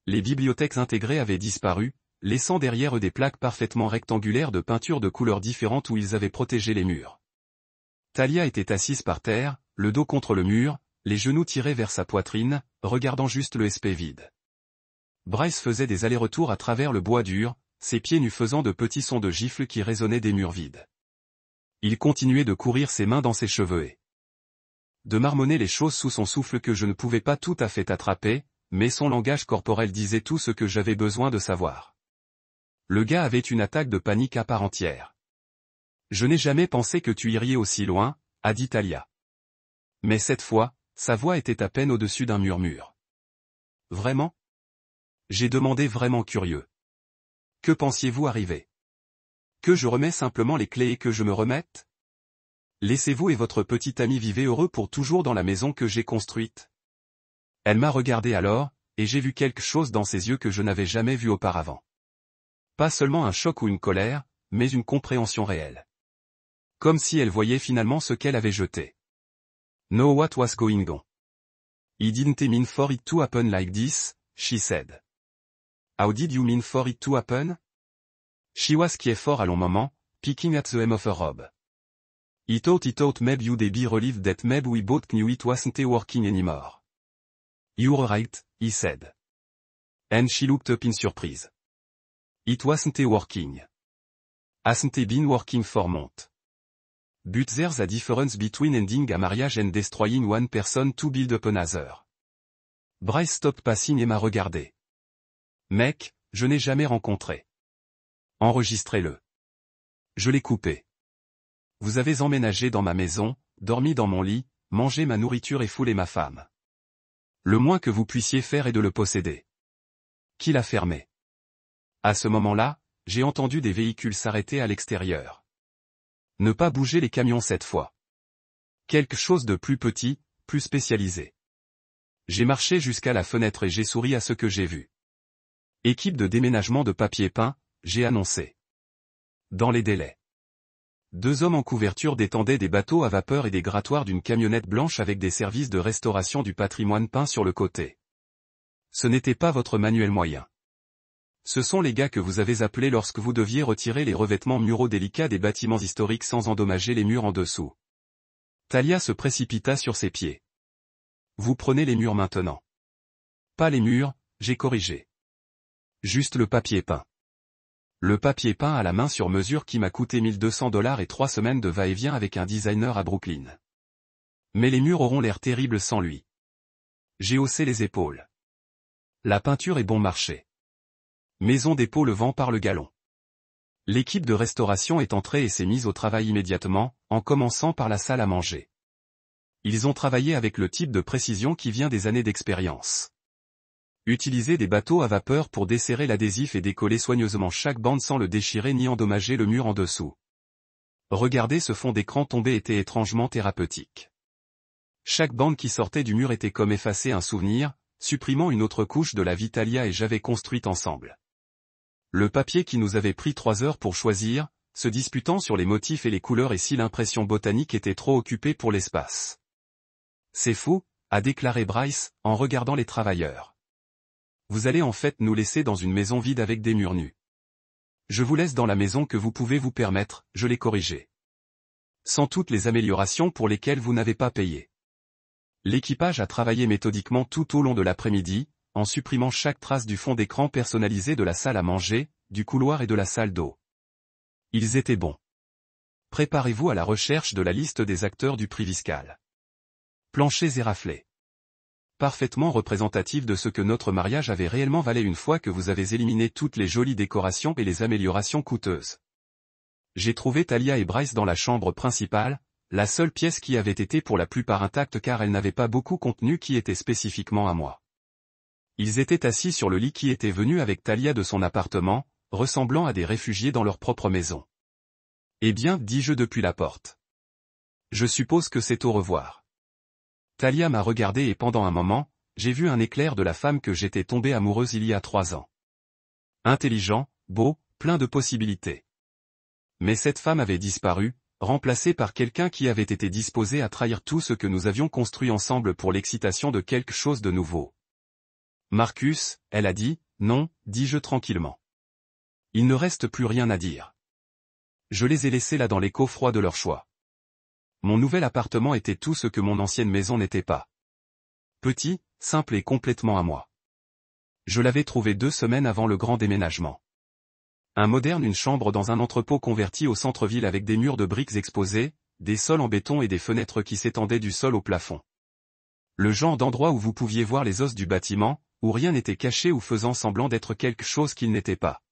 Les bibliothèques intégrées avaient disparu, laissant derrière eux des plaques parfaitement rectangulaires de peintures de couleurs différentes où ils avaient protégé les murs. Talia était assise par terre, le dos contre le mur, les genoux tirés vers sa poitrine, regardant juste le SP vide. Bryce faisait des allers-retours à travers le bois dur, ses pieds nus faisant de petits sons de gifles qui résonnaient des murs vides. Il continuait de courir ses mains dans ses cheveux et de marmonner les choses sous son souffle que je ne pouvais pas tout à fait attraper, mais son langage corporel disait tout ce que j'avais besoin de savoir. Le gars avait une attaque de panique à part entière. Je n'ai jamais pensé que tu iriez aussi loin, a dit Talia. Mais cette fois, sa voix était à peine au-dessus d'un murmure. Vraiment? J'ai demandé vraiment curieux. Que pensiez-vous arriver? Que je remets simplement les clés et que je me remette? Laissez-vous et votre petit ami vivez heureux pour toujours dans la maison que j'ai construite. Elle m'a regardé alors, et j'ai vu quelque chose dans ses yeux que je n'avais jamais vu auparavant. Pas seulement un choc ou une colère, mais une compréhension réelle. Comme si elle voyait finalement ce qu'elle avait jeté. Know what was going on. I didn't mean for it to happen like this, she said. How did you mean for it to happen? She was qui est fort à long moment, picking at the hem of her robe. He thought maybe you'd be relieved that maybe we both knew it wasn't working anymore. You're right, he said. And she looked up in surprise. It wasn't working. Hasn't been working for months. But there's a difference between ending a marriage and destroying one person to build up another. Bryce stopped passing et m'a regardé. Mec, je n'ai jamais rencontré. Enregistrez-le. Je l'ai coupé. Vous avez emménagé dans ma maison, dormi dans mon lit, mangé ma nourriture et foulé ma femme. Le moins que vous puissiez faire est de le posséder. Qui l'a fermé? À ce moment-là, j'ai entendu des véhicules s'arrêter à l'extérieur. Ne pas bouger les camions cette fois. Quelque chose de plus petit, plus spécialisé. J'ai marché jusqu'à la fenêtre et j'ai souri à ce que j'ai vu. Équipe de déménagement de papier peint, j'ai annoncé. Dans les délais. 2 hommes en couverture détendaient des bateaux à vapeur et des grattoirs d'une camionnette blanche avec des services de restauration du patrimoine peint sur le côté. Ce n'était pas votre manuel moyen. Ce sont les gars que vous avez appelés lorsque vous deviez retirer les revêtements muraux délicats des bâtiments historiques sans endommager les murs en dessous. Talia se précipita sur ses pieds. Vous prenez les murs maintenant. Pas les murs, j'ai corrigé. Juste le papier peint. Le papier peint à la main sur mesure qui m'a coûté $1200 et 3 semaines de va-et-vient avec un designer à Brooklyn. Mais les murs auront l'air terribles sans lui. J'ai haussé les épaules. La peinture est bon marché. Maison dépôt le vent par le galon. L'équipe de restauration est entrée et s'est mise au travail immédiatement, en commençant par la salle à manger. Ils ont travaillé avec le type de précision qui vient des années d'expérience. Utiliser des bateaux à vapeur pour desserrer l'adhésif et décoller soigneusement chaque bande sans le déchirer ni endommager le mur en dessous. Regarder ce fond d'écran tomber était étrangement thérapeutique. Chaque bande qui sortait du mur était comme effacer un souvenir, supprimant une autre couche de la vie Talia et j'avais construite ensemble. Le papier qui nous avait pris 3 heures pour choisir, se disputant sur les motifs et les couleurs et si l'impression botanique était trop occupée pour l'espace. C'est fou, a déclaré Bryce, en regardant les travailleurs. Vous allez en fait nous laisser dans une maison vide avec des murs nus. Je vous laisse dans la maison que vous pouvez vous permettre, je l'ai corrigé. Sans toutes les améliorations pour lesquelles vous n'avez pas payé. L'équipage a travaillé méthodiquement tout au long de l'après-midi, en supprimant chaque trace du fond d'écran personnalisé de la salle à manger, du couloir et de la salle d'eau. Ils étaient bons. Préparez-vous à la recherche de la liste des acteurs du prix Viscal. Planchers et raflés. Parfaitement représentatif de ce que notre mariage avait réellement valé une fois que vous avez éliminé toutes les jolies décorations et les améliorations coûteuses. J'ai trouvé Talia et Bryce dans la chambre principale, la seule pièce qui avait été pour la plupart intacte car elle n'avait pas beaucoup contenu qui était spécifiquement à moi. Ils étaient assis sur le lit qui était venu avec Talia de son appartement, ressemblant à des réfugiés dans leur propre maison. Eh bien, dis-je depuis la porte. Je suppose que c'est au revoir. Talia m'a regardé et pendant un moment, j'ai vu un éclair de la femme que j'étais tombée amoureuse il y a 3 ans. Intelligent, beau, plein de possibilités. Mais cette femme avait disparu, remplacée par quelqu'un qui avait été disposé à trahir tout ce que nous avions construit ensemble pour l'excitation de quelque chose de nouveau. Marcus, elle a dit, non, dis-je tranquillement. Il ne reste plus rien à dire. Je les ai laissés là dans l'écho froid de leur choix. Mon nouvel appartement était tout ce que mon ancienne maison n'était pas. Petit, simple et complètement à moi. Je l'avais trouvé 2 semaines avant le grand déménagement. Un moderne, une chambre dans un entrepôt converti au centre-ville avec des murs de briques exposés, des sols en béton et des fenêtres qui s'étendaient du sol au plafond. Le genre d'endroit où vous pouviez voir les os du bâtiment, où rien n'était caché ou faisant semblant d'être quelque chose qu'il n'était pas.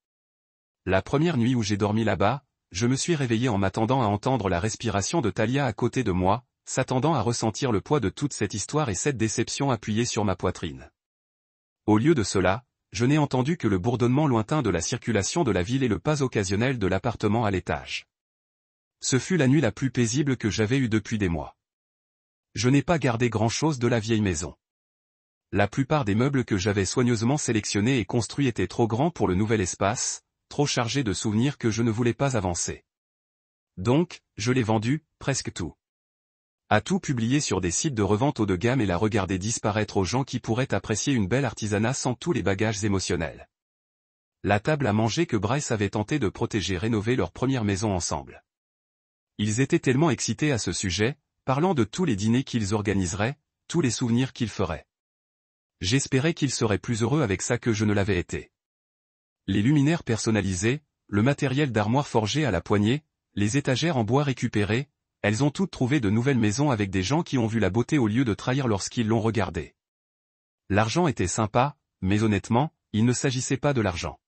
La première nuit où j'ai dormi là-bas, je me suis réveillé en m'attendant à entendre la respiration de Talia à côté de moi, s'attendant à ressentir le poids de toute cette histoire et cette déception appuyée sur ma poitrine. Au lieu de cela, je n'ai entendu que le bourdonnement lointain de la circulation de la ville et le pas occasionnel de l'appartement à l'étage. Ce fut la nuit la plus paisible que j'avais eue depuis des mois. Je n'ai pas gardé grand-chose de la vieille maison. La plupart des meubles que j'avais soigneusement sélectionnés et construits étaient trop grands pour le nouvel espace, trop chargés de souvenirs que je ne voulais pas avancer. Donc, je l'ai vendu, presque tout. À tout publier sur des sites de revente haut de gamme et la regarder disparaître aux gens qui pourraient apprécier une belle artisanat sans tous les bagages émotionnels. La table à manger que Bryce avait tenté de protéger rénovait leur première maison ensemble. Ils étaient tellement excités à ce sujet, parlant de tous les dîners qu'ils organiseraient, tous les souvenirs qu'ils feraient. J'espérais qu'ils seraient plus heureux avec ça que je ne l'avais été. Les luminaires personnalisés, le matériel d'armoire forgé à la poignée, les étagères en bois récupérées, elles ont toutes trouvé de nouvelles maisons avec des gens qui ont vu la beauté au lieu de trahir lorsqu'ils l'ont regardée. L'argent était sympa, mais honnêtement, il ne s'agissait pas de l'argent.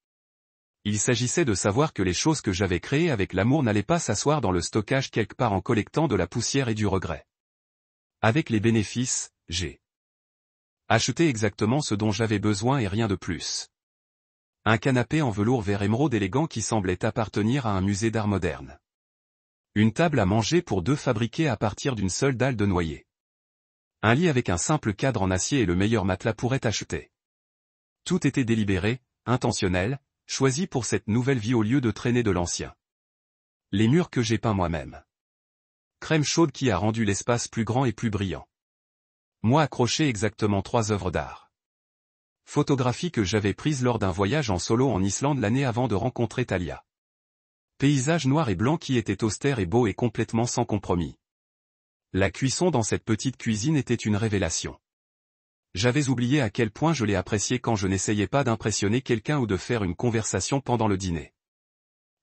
Il s'agissait de savoir que les choses que j'avais créées avec l'amour n'allaient pas s'asseoir dans le stockage quelque part en collectant de la poussière et du regret. Avec les bénéfices, j'ai acheté exactement ce dont j'avais besoin et rien de plus. Un canapé en velours vert émeraude élégant qui semblait appartenir à un musée d'art moderne. Une table à manger pour deux fabriquée à partir d'une seule dalle de noyer. Un lit avec un simple cadre en acier et le meilleur matelas pour être acheté. Tout était délibéré, intentionnel, choisi pour cette nouvelle vie au lieu de traîner de l'ancien. Les murs que j'ai peints moi-même. Crème chaude qui a rendu l'espace plus grand et plus brillant. Moi accroché exactement 3 œuvres d'art. Photographies que j'avais prises lors d'un voyage en solo en Islande l'année avant de rencontrer Talia. Paysage noir et blanc qui était austère et beau et complètement sans compromis. La cuisson dans cette petite cuisine était une révélation. J'avais oublié à quel point je l'ai apprécié quand je n'essayais pas d'impressionner quelqu'un ou de faire une conversation pendant le dîner.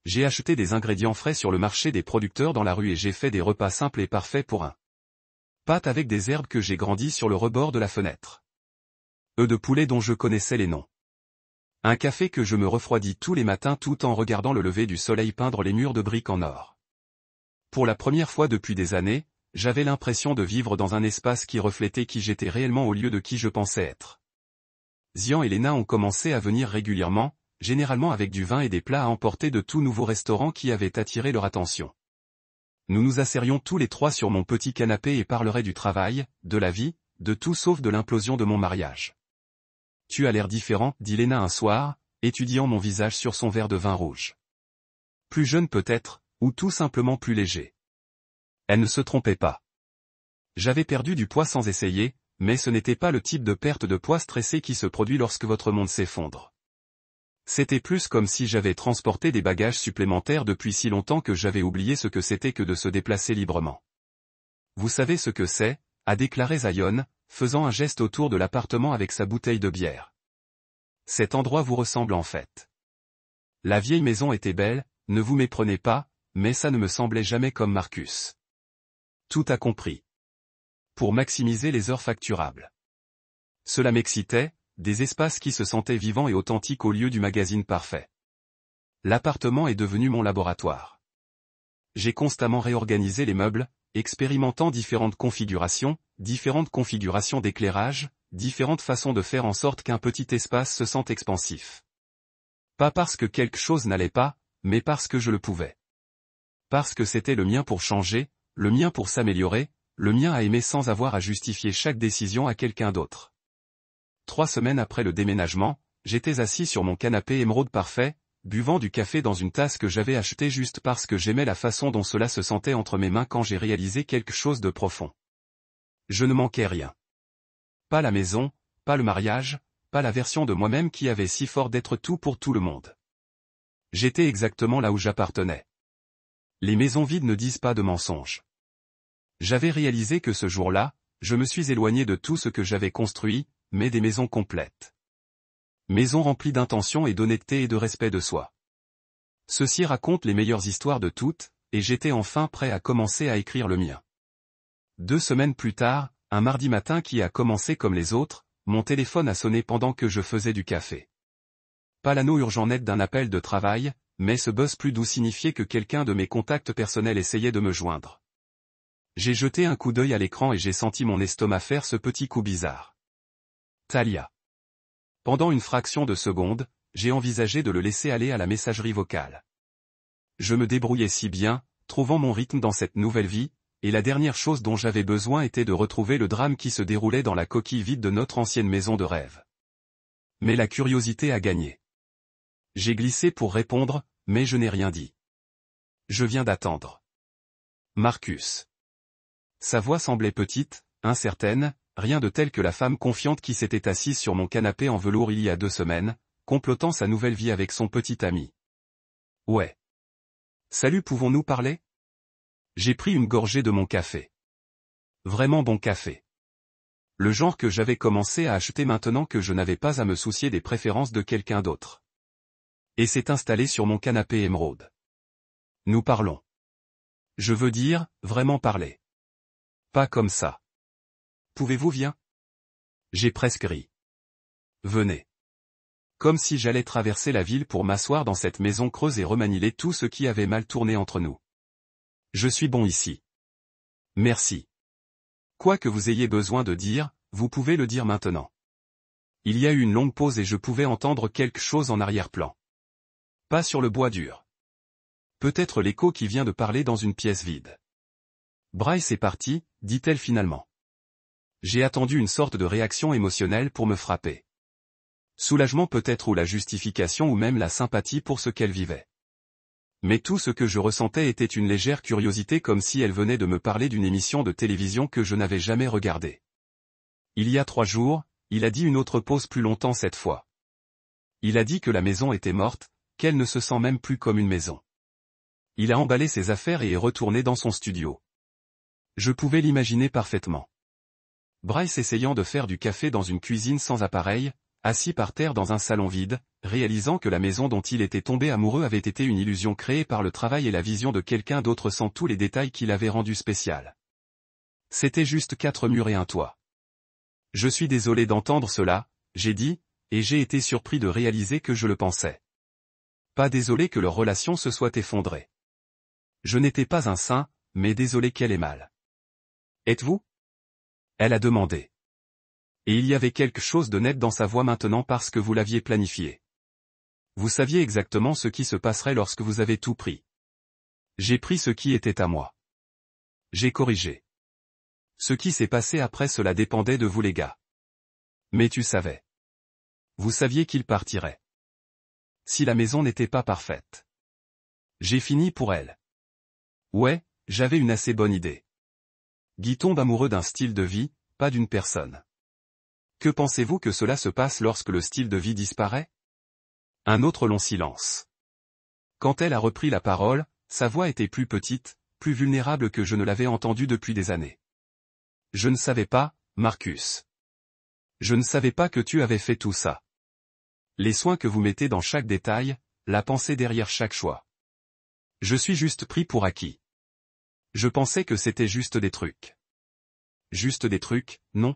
J'ai acheté des ingrédients frais sur le marché des producteurs dans la rue et j'ai fait des repas simples et parfaits pour un. Pâtes avec des herbes que j'ai grandies sur le rebord de la fenêtre. Œufs de poulet dont je connaissais les noms. Un café que je me refroidis tous les matins tout en regardant le lever du soleil peindre les murs de briques en or. Pour la première fois depuis des années, j'avais l'impression de vivre dans un espace qui reflétait qui j'étais réellement au lieu de qui je pensais être. Zian et Lena ont commencé à venir régulièrement, généralement avec du vin et des plats à emporter de tout nouveaux restaurants qui avaient attiré leur attention. Nous nous asserions tous les trois sur mon petit canapé et parleraient du travail, de la vie, de tout sauf de l'implosion de mon mariage. Tu as l'air différent, dit Lena un soir, étudiant mon visage sur son verre de vin rouge. Plus jeune peut-être, ou tout simplement plus léger. Elle ne se trompait pas. J'avais perdu du poids sans essayer, mais ce n'était pas le type de perte de poids stressée qui se produit lorsque votre monde s'effondre. C'était plus comme si j'avais transporté des bagages supplémentaires depuis si longtemps que j'avais oublié ce que c'était que de se déplacer librement. Vous savez ce que c'est, a déclaré Zion, faisant un geste autour de l'appartement avec sa bouteille de bière. Cet endroit vous ressemble en fait. La vieille maison était belle, ne vous méprenez pas, mais ça ne me semblait jamais comme Marcus. Tout a compris. Pour maximiser les heures facturables. Cela m'excitait, des espaces qui se sentaient vivants et authentiques au lieu du magazine parfait. L'appartement est devenu mon laboratoire. J'ai constamment réorganisé les meubles, expérimentant différentes configurations d'éclairage, différentes façons de faire en sorte qu'un petit espace se sente expansif. Pas parce que quelque chose n'allait pas, mais parce que je le pouvais. Parce que c'était le mien pour changer, le mien pour s'améliorer, le mien à aimer sans avoir à justifier chaque décision à quelqu'un d'autre. 3 semaines après le déménagement, j'étais assis sur mon canapé émeraude parfait, buvant du café dans une tasse que j'avais achetée juste parce que j'aimais la façon dont cela se sentait entre mes mains quand j'ai réalisé quelque chose de profond. Je ne manquais rien. Pas la maison, pas le mariage, pas la version de moi-même qui avait si fort d'être tout pour tout le monde. J'étais exactement là où j'appartenais. Les maisons vides ne disent pas de mensonges. J'avais réalisé que ce jour-là, je me suis éloigné de tout ce que j'avais construit, mais des maisons complètes. Maisons remplies d'intention et d'honnêteté et de respect de soi. Ceci raconte les meilleures histoires de toutes, et j'étais enfin prêt à commencer à écrire le mien. 2 semaines plus tard, un mardi matin qui a commencé comme les autres, mon téléphone a sonné pendant que je faisais du café. Pas l'anneau urgent net d'un appel de travail, mais ce buzz plus doux signifiait que quelqu'un de mes contacts personnels essayait de me joindre. J'ai jeté un coup d'œil à l'écran et j'ai senti mon estomac faire ce petit coup bizarre. Talia. Pendant une fraction de seconde, j'ai envisagé de le laisser aller à la messagerie vocale. Je me débrouillais si bien, trouvant mon rythme dans cette nouvelle vie, et la dernière chose dont j'avais besoin était de retrouver le drame qui se déroulait dans la coquille vide de notre ancienne maison de rêve. Mais la curiosité a gagné. J'ai glissé pour répondre, mais je n'ai rien dit. Je viens d'attendre. Marcus. Sa voix semblait petite, incertaine, rien de tel que la femme confiante qui s'était assise sur mon canapé en velours il y a 2 semaines, complotant sa nouvelle vie avec son petit ami. Ouais. Salut, pouvons-nous parler? J'ai pris une gorgée de mon café. Vraiment bon café. Le genre que j'avais commencé à acheter maintenant que je n'avais pas à me soucier des préférences de quelqu'un d'autre. Et s'est installé sur mon canapé émeraude. Nous parlons. Je veux dire, vraiment parler. Pas comme ça. Pouvez-vous viens? J'ai presque ri. Venez. Comme si j'allais traverser la ville pour m'asseoir dans cette maison creuse et remanier tout ce qui avait mal tourné entre nous. Je suis bon ici. Merci. Quoi que vous ayez besoin de dire, vous pouvez le dire maintenant. Il y a eu une longue pause et je pouvais entendre quelque chose en arrière-plan. Pas sur le bois dur. Peut-être l'écho qui vient de parler dans une pièce vide. Bryce est parti, dit-elle finalement. J'ai attendu une sorte de réaction émotionnelle pour me frapper. Soulagement peut-être ou la justification ou même la sympathie pour ce qu'elle vivait. Mais tout ce que je ressentais était une légère curiosité comme si elle venait de me parler d'une émission de télévision que je n'avais jamais regardée. Il y a 3 jours, il a dit une autre pause plus longtemps cette fois. Il a dit que la maison était morte, qu'elle ne se sent même plus comme une maison. Il a emballé ses affaires et est retourné dans son studio. Je pouvais l'imaginer parfaitement. Bryce essayant de faire du café dans une cuisine sans appareil, assis par terre dans un salon vide, réalisant que la maison dont il était tombé amoureux avait été une illusion créée par le travail et la vision de quelqu'un d'autre sans tous les détails qui l'avaient rendu spécial. C'était juste 4 murs et un toit. Je suis désolé d'entendre cela, j'ai dit, et j'ai été surpris de réaliser que je le pensais. Pas désolé que leur relation se soit effondrée. Je n'étais pas un saint, mais désolé qu'elle ait mal. Êtes-vous? Elle a demandé. Et il y avait quelque chose de net dans sa voix maintenant parce que vous l'aviez planifié. Vous saviez exactement ce qui se passerait lorsque vous avez tout pris. J'ai pris ce qui était à moi. J'ai corrigé. Ce qui s'est passé après cela dépendait de vous les gars. Mais tu savais. Vous saviez qu'il partirait. Si la maison n'était pas parfaite. J'ai fini pour elle. Ouais, j'avais une assez bonne idée. Guy tombe amoureux d'un style de vie, pas d'une personne. Que pensez-vous que cela se passe lorsque le style de vie disparaît? Un autre long silence. Quand elle a repris la parole, sa voix était plus petite, plus vulnérable que je ne l'avais entendue depuis des années. Je ne savais pas, Marcus. Je ne savais pas que tu avais fait tout ça. Les soins que vous mettez dans chaque détail, la pensée derrière chaque choix. Je suis juste pris pour acquis. Je pensais que c'était juste des trucs. Juste des trucs, non.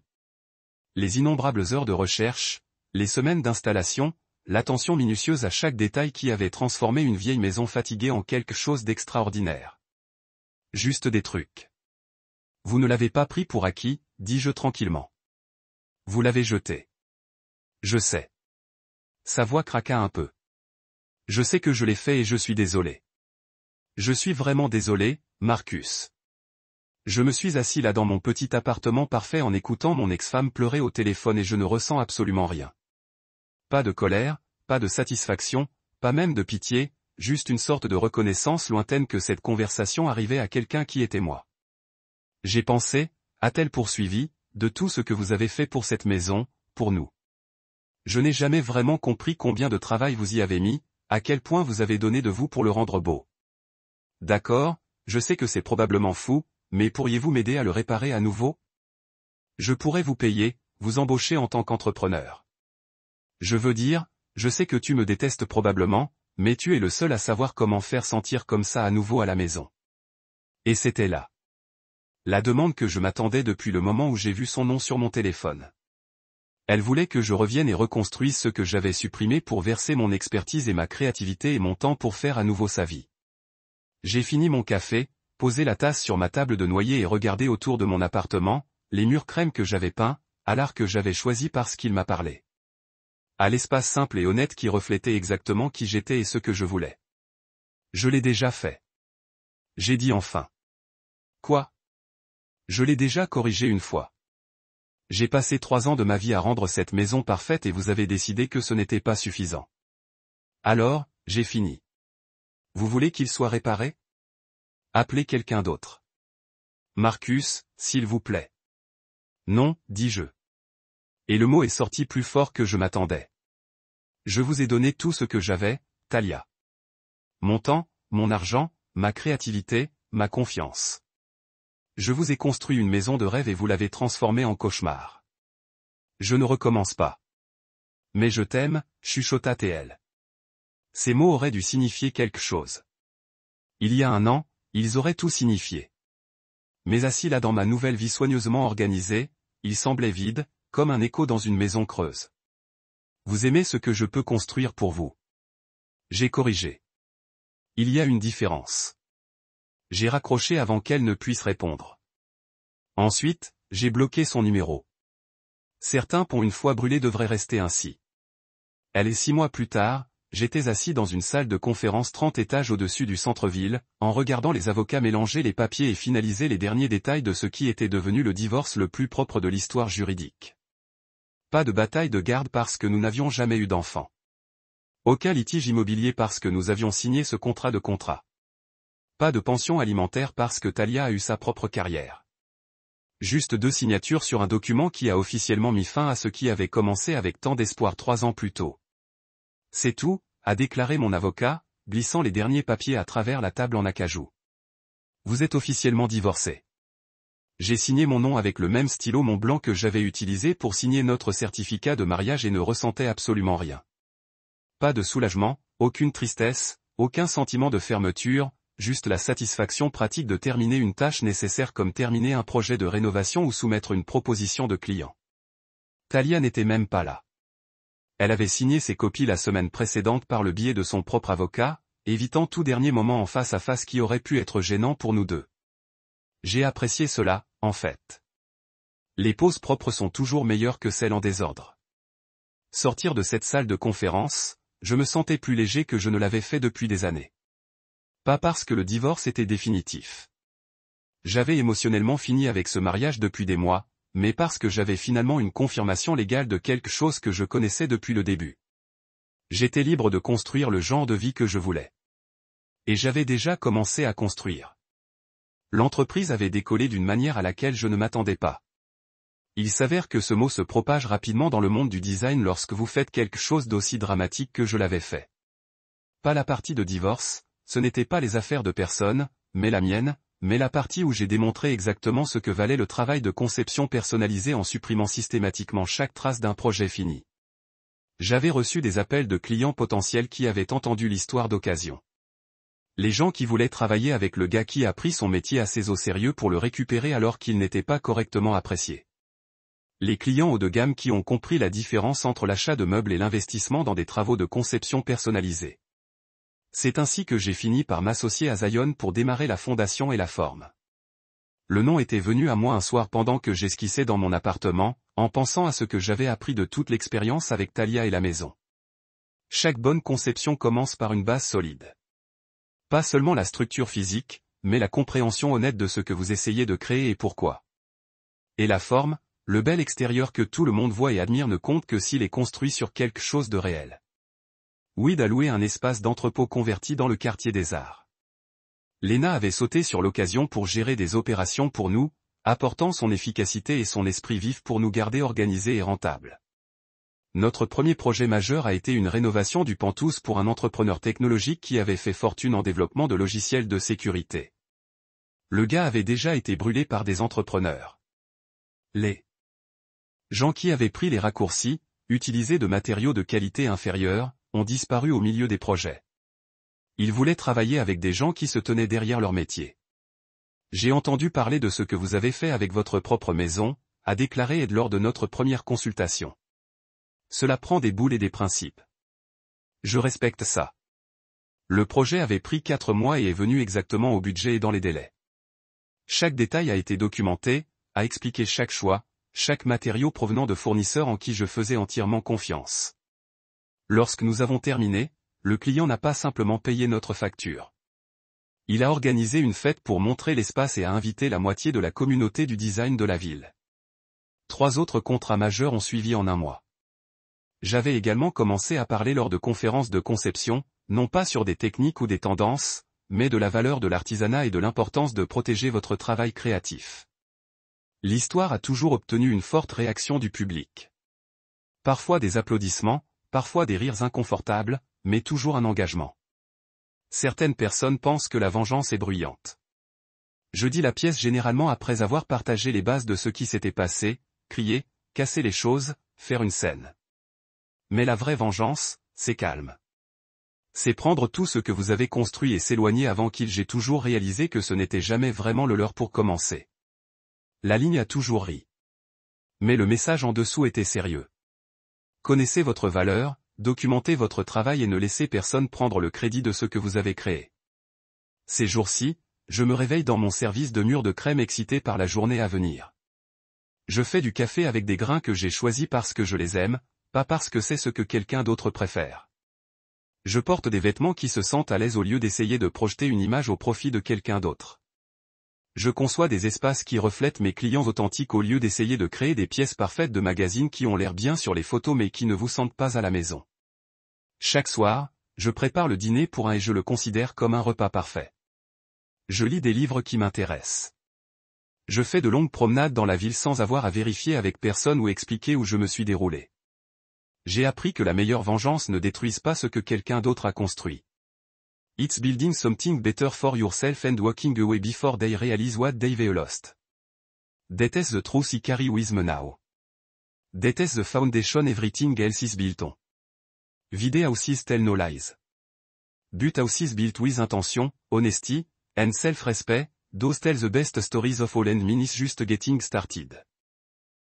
Les innombrables heures de recherche, les semaines d'installation, l'attention minutieuse à chaque détail qui avait transformé une vieille maison fatiguée en quelque chose d'extraordinaire. Juste des trucs. Vous ne l'avez pas pris pour acquis, dis-je tranquillement. Vous l'avez jeté. Je sais. Sa voix craqua un peu. Je sais que je l'ai fait et je suis désolé. Je suis vraiment désolé, Marcus. Je me suis assis là dans mon petit appartement parfait en écoutant mon ex-femme pleurer au téléphone et je ne ressens absolument rien. Pas de colère, pas de satisfaction, pas même de pitié, juste une sorte de reconnaissance lointaine que cette conversation arrivait à quelqu'un qui était moi. J'ai pensé, a-t-elle poursuivi, de tout ce que vous avez fait pour cette maison, pour nous. Je n'ai jamais vraiment compris combien de travail vous y avez mis, à quel point vous avez donné de vous pour le rendre beau. D'accord, je sais que c'est probablement fou, mais pourriez-vous m'aider à le réparer à nouveau? Je pourrais vous payer, vous embaucher en tant qu'entrepreneur. Je veux dire, je sais que tu me détestes probablement, mais tu es le seul à savoir comment faire sentir comme ça à nouveau à la maison. Et c'était là. La demande que je m'attendais depuis le moment où j'ai vu son nom sur mon téléphone. Elle voulait que je revienne et reconstruise ce que j'avais supprimé pour verser mon expertise et ma créativité et mon temps pour faire à nouveau sa vie. J'ai fini mon café, posé la tasse sur ma table de noyer et regardé autour de mon appartement, les murs crème que j'avais peints, à l'art que j'avais choisi parce qu'il m'a parlé. À l'espace simple et honnête qui reflétait exactement qui j'étais et ce que je voulais. Je l'ai déjà fait. J'ai dit enfin. Quoi? Je l'ai déjà corrigé une fois. J'ai passé 3 ans de ma vie à rendre cette maison parfaite et vous avez décidé que ce n'était pas suffisant. Alors, j'ai fini. Vous voulez qu'il soit réparé? Appelez quelqu'un d'autre. Marcus, s'il vous plaît. Non, dis-je. Et le mot est sorti plus fort que je m'attendais. Je vous ai donné tout ce que j'avais, Talia. Mon temps, mon argent, ma créativité, ma confiance. Je vous ai construit une maison de rêve et vous l'avez transformée en cauchemar. Je ne recommence pas. Mais je t'aime, chuchota TL. Ces mots auraient dû signifier quelque chose. Il y a un an, ils auraient tout signifié. Mais assis là dans ma nouvelle vie soigneusement organisée, ils semblaient vides, comme un écho dans une maison creuse. Vous aimez ce que je peux construire pour vous. J'ai corrigé. Il y a une différence. J'ai raccroché avant qu'elle ne puisse répondre. Ensuite, j'ai bloqué son numéro. Certains pour une fois brûlés devraient rester ainsi. Elle est 6 mois plus tard, j'étais assis dans une salle de conférence 30 étages au-dessus du centre-ville, en regardant les avocats mélanger les papiers et finaliser les derniers détails de ce qui était devenu le divorce le plus propre de l'histoire juridique. Pas de bataille de garde parce que nous n'avions jamais eu d'enfant. Aucun litige immobilier parce que nous avions signé ce contrat. Pas de pension alimentaire parce que Talia a eu sa propre carrière. Juste 2 signatures sur un document qui a officiellement mis fin à ce qui avait commencé avec tant d'espoir 3 ans plus tôt. C'est tout, a déclaré mon avocat, glissant les derniers papiers à travers la table en acajou. Vous êtes officiellement divorcé. J'ai signé mon nom avec le même stylo Mont Blanc que j'avais utilisé pour signer notre certificat de mariage et ne ressentais absolument rien. Pas de soulagement, aucune tristesse, aucun sentiment de fermeture, juste la satisfaction pratique de terminer une tâche nécessaire comme terminer un projet de rénovation ou soumettre une proposition de client. Talia n'était même pas là. Elle avait signé ses copies la semaine précédente par le biais de son propre avocat, évitant tout dernier moment en face à face qui aurait pu être gênant pour nous deux. J'ai apprécié cela, en fait. Les pauses propres sont toujours meilleures que celles en désordre. Sortir de cette salle de conférence, je me sentais plus léger que je ne l'avais fait depuis des années. Pas parce que le divorce était définitif. J'avais émotionnellement fini avec ce mariage depuis des mois, mais parce que j'avais finalement une confirmation légale de quelque chose que je connaissais depuis le début. J'étais libre de construire le genre de vie que je voulais. Et j'avais déjà commencé à construire. L'entreprise avait décollé d'une manière à laquelle je ne m'attendais pas. Il s'avère que ce mot se propage rapidement dans le monde du design lorsque vous faites quelque chose d'aussi dramatique que je l'avais fait. Pas la partie de divorce, ce n'était pas les affaires de personne, mais la mienne, mais la partie où j'ai démontré exactement ce que valait le travail de conception personnalisé en supprimant systématiquement chaque trace d'un projet fini. J'avais reçu des appels de clients potentiels qui avaient entendu l'histoire d'occasion. Les gens qui voulaient travailler avec le gars qui a pris son métier assez au sérieux pour le récupérer alors qu'il n'était pas correctement apprécié. Les clients haut de gamme qui ont compris la différence entre l'achat de meubles et l'investissement dans des travaux de conception personnalisés. C'est ainsi que j'ai fini par m'associer à Zion pour démarrer la fondation et la forme. Le nom était venu à moi un soir pendant que j'esquissais dans mon appartement, en pensant à ce que j'avais appris de toute l'expérience avec Talia et la maison. Chaque bonne conception commence par une base solide. Pas seulement la structure physique, mais la compréhension honnête de ce que vous essayez de créer et pourquoi. Et la forme, le bel extérieur que tout le monde voit et admire ne compte que s'il est construit sur quelque chose de réel. Weed a loué un espace d'entrepôt converti dans le quartier des Arts. Lena avait sauté sur l'occasion pour gérer des opérations pour nous, apportant son efficacité et son esprit vif pour nous garder organisés et rentables. Notre premier projet majeur a été une rénovation du Penthouse pour un entrepreneur technologique qui avait fait fortune en développement de logiciels de sécurité. Le gars avait déjà été brûlé par des entrepreneurs. Les gens qui avaient pris les raccourcis, utilisés de matériaux de qualité inférieure, ont disparu au milieu des projets. Ils voulaient travailler avec des gens qui se tenaient derrière leur métier. J'ai entendu parler de ce que vous avez fait avec votre propre maison, a déclaré Ed lors de notre première consultation. Cela prend des boules et des principes. Je respecte ça. Le projet avait pris 4 mois et est venu exactement au budget et dans les délais. Chaque détail a été documenté, a expliqué chaque choix, chaque matériau provenant de fournisseurs en qui je faisais entièrement confiance. Lorsque nous avons terminé, le client n'a pas simplement payé notre facture. Il a organisé une fête pour montrer l'espace et a invité la moitié de la communauté du design de la ville. 3 autres contrats majeurs ont suivi en un mois. J'avais également commencé à parler lors de conférences de conception, non pas sur des techniques ou des tendances, mais de la valeur de l'artisanat et de l'importance de protéger votre travail créatif. L'histoire a toujours obtenu une forte réaction du public. Parfois des applaudissements, parfois des rires inconfortables, mais toujours un engagement. Certaines personnes pensent que la vengeance est bruyante. Je dis la pièce généralement après avoir partagé les bases de ce qui s'était passé, crier, casser les choses, faire une scène. Mais la vraie vengeance, c'est calme. C'est prendre tout ce que vous avez construit et s'éloigner avant qu'il. J'ai toujours réalisé que ce n'était jamais vraiment le leur pour commencer. La ligne a toujours ri. Mais le message en dessous était sérieux. Connaissez votre valeur, documentez votre travail et ne laissez personne prendre le crédit de ce que vous avez créé. Ces jours-ci, je me réveille dans mon service de mur de crème excité par la journée à venir. Je fais du café avec des grains que j'ai choisis parce que je les aime, pas parce que c'est ce que quelqu'un d'autre préfère. Je porte des vêtements qui se sentent à l'aise au lieu d'essayer de projeter une image au profit de quelqu'un d'autre. Je conçois des espaces qui reflètent mes clients authentiques au lieu d'essayer de créer des pièces parfaites de magazines qui ont l'air bien sur les photos mais qui ne vous sentent pas à la maison. Chaque soir, je prépare le dîner pour un et je le considère comme un repas parfait. Je lis des livres qui m'intéressent. Je fais de longues promenades dans la ville sans avoir à vérifier avec personne ou expliquer où je me suis déroulé. J'ai appris que la meilleure vengeance ne détruise pas ce que quelqu'un d'autre a construit. It's building something better for yourself and walking away before they realize what they've lost. That is the truth I carry with me now. That is the foundation everything else is built on. Vide houses tell no lies. But houses built with intention, honesty, and self-respect, those tell the best stories of all and mine is just getting started.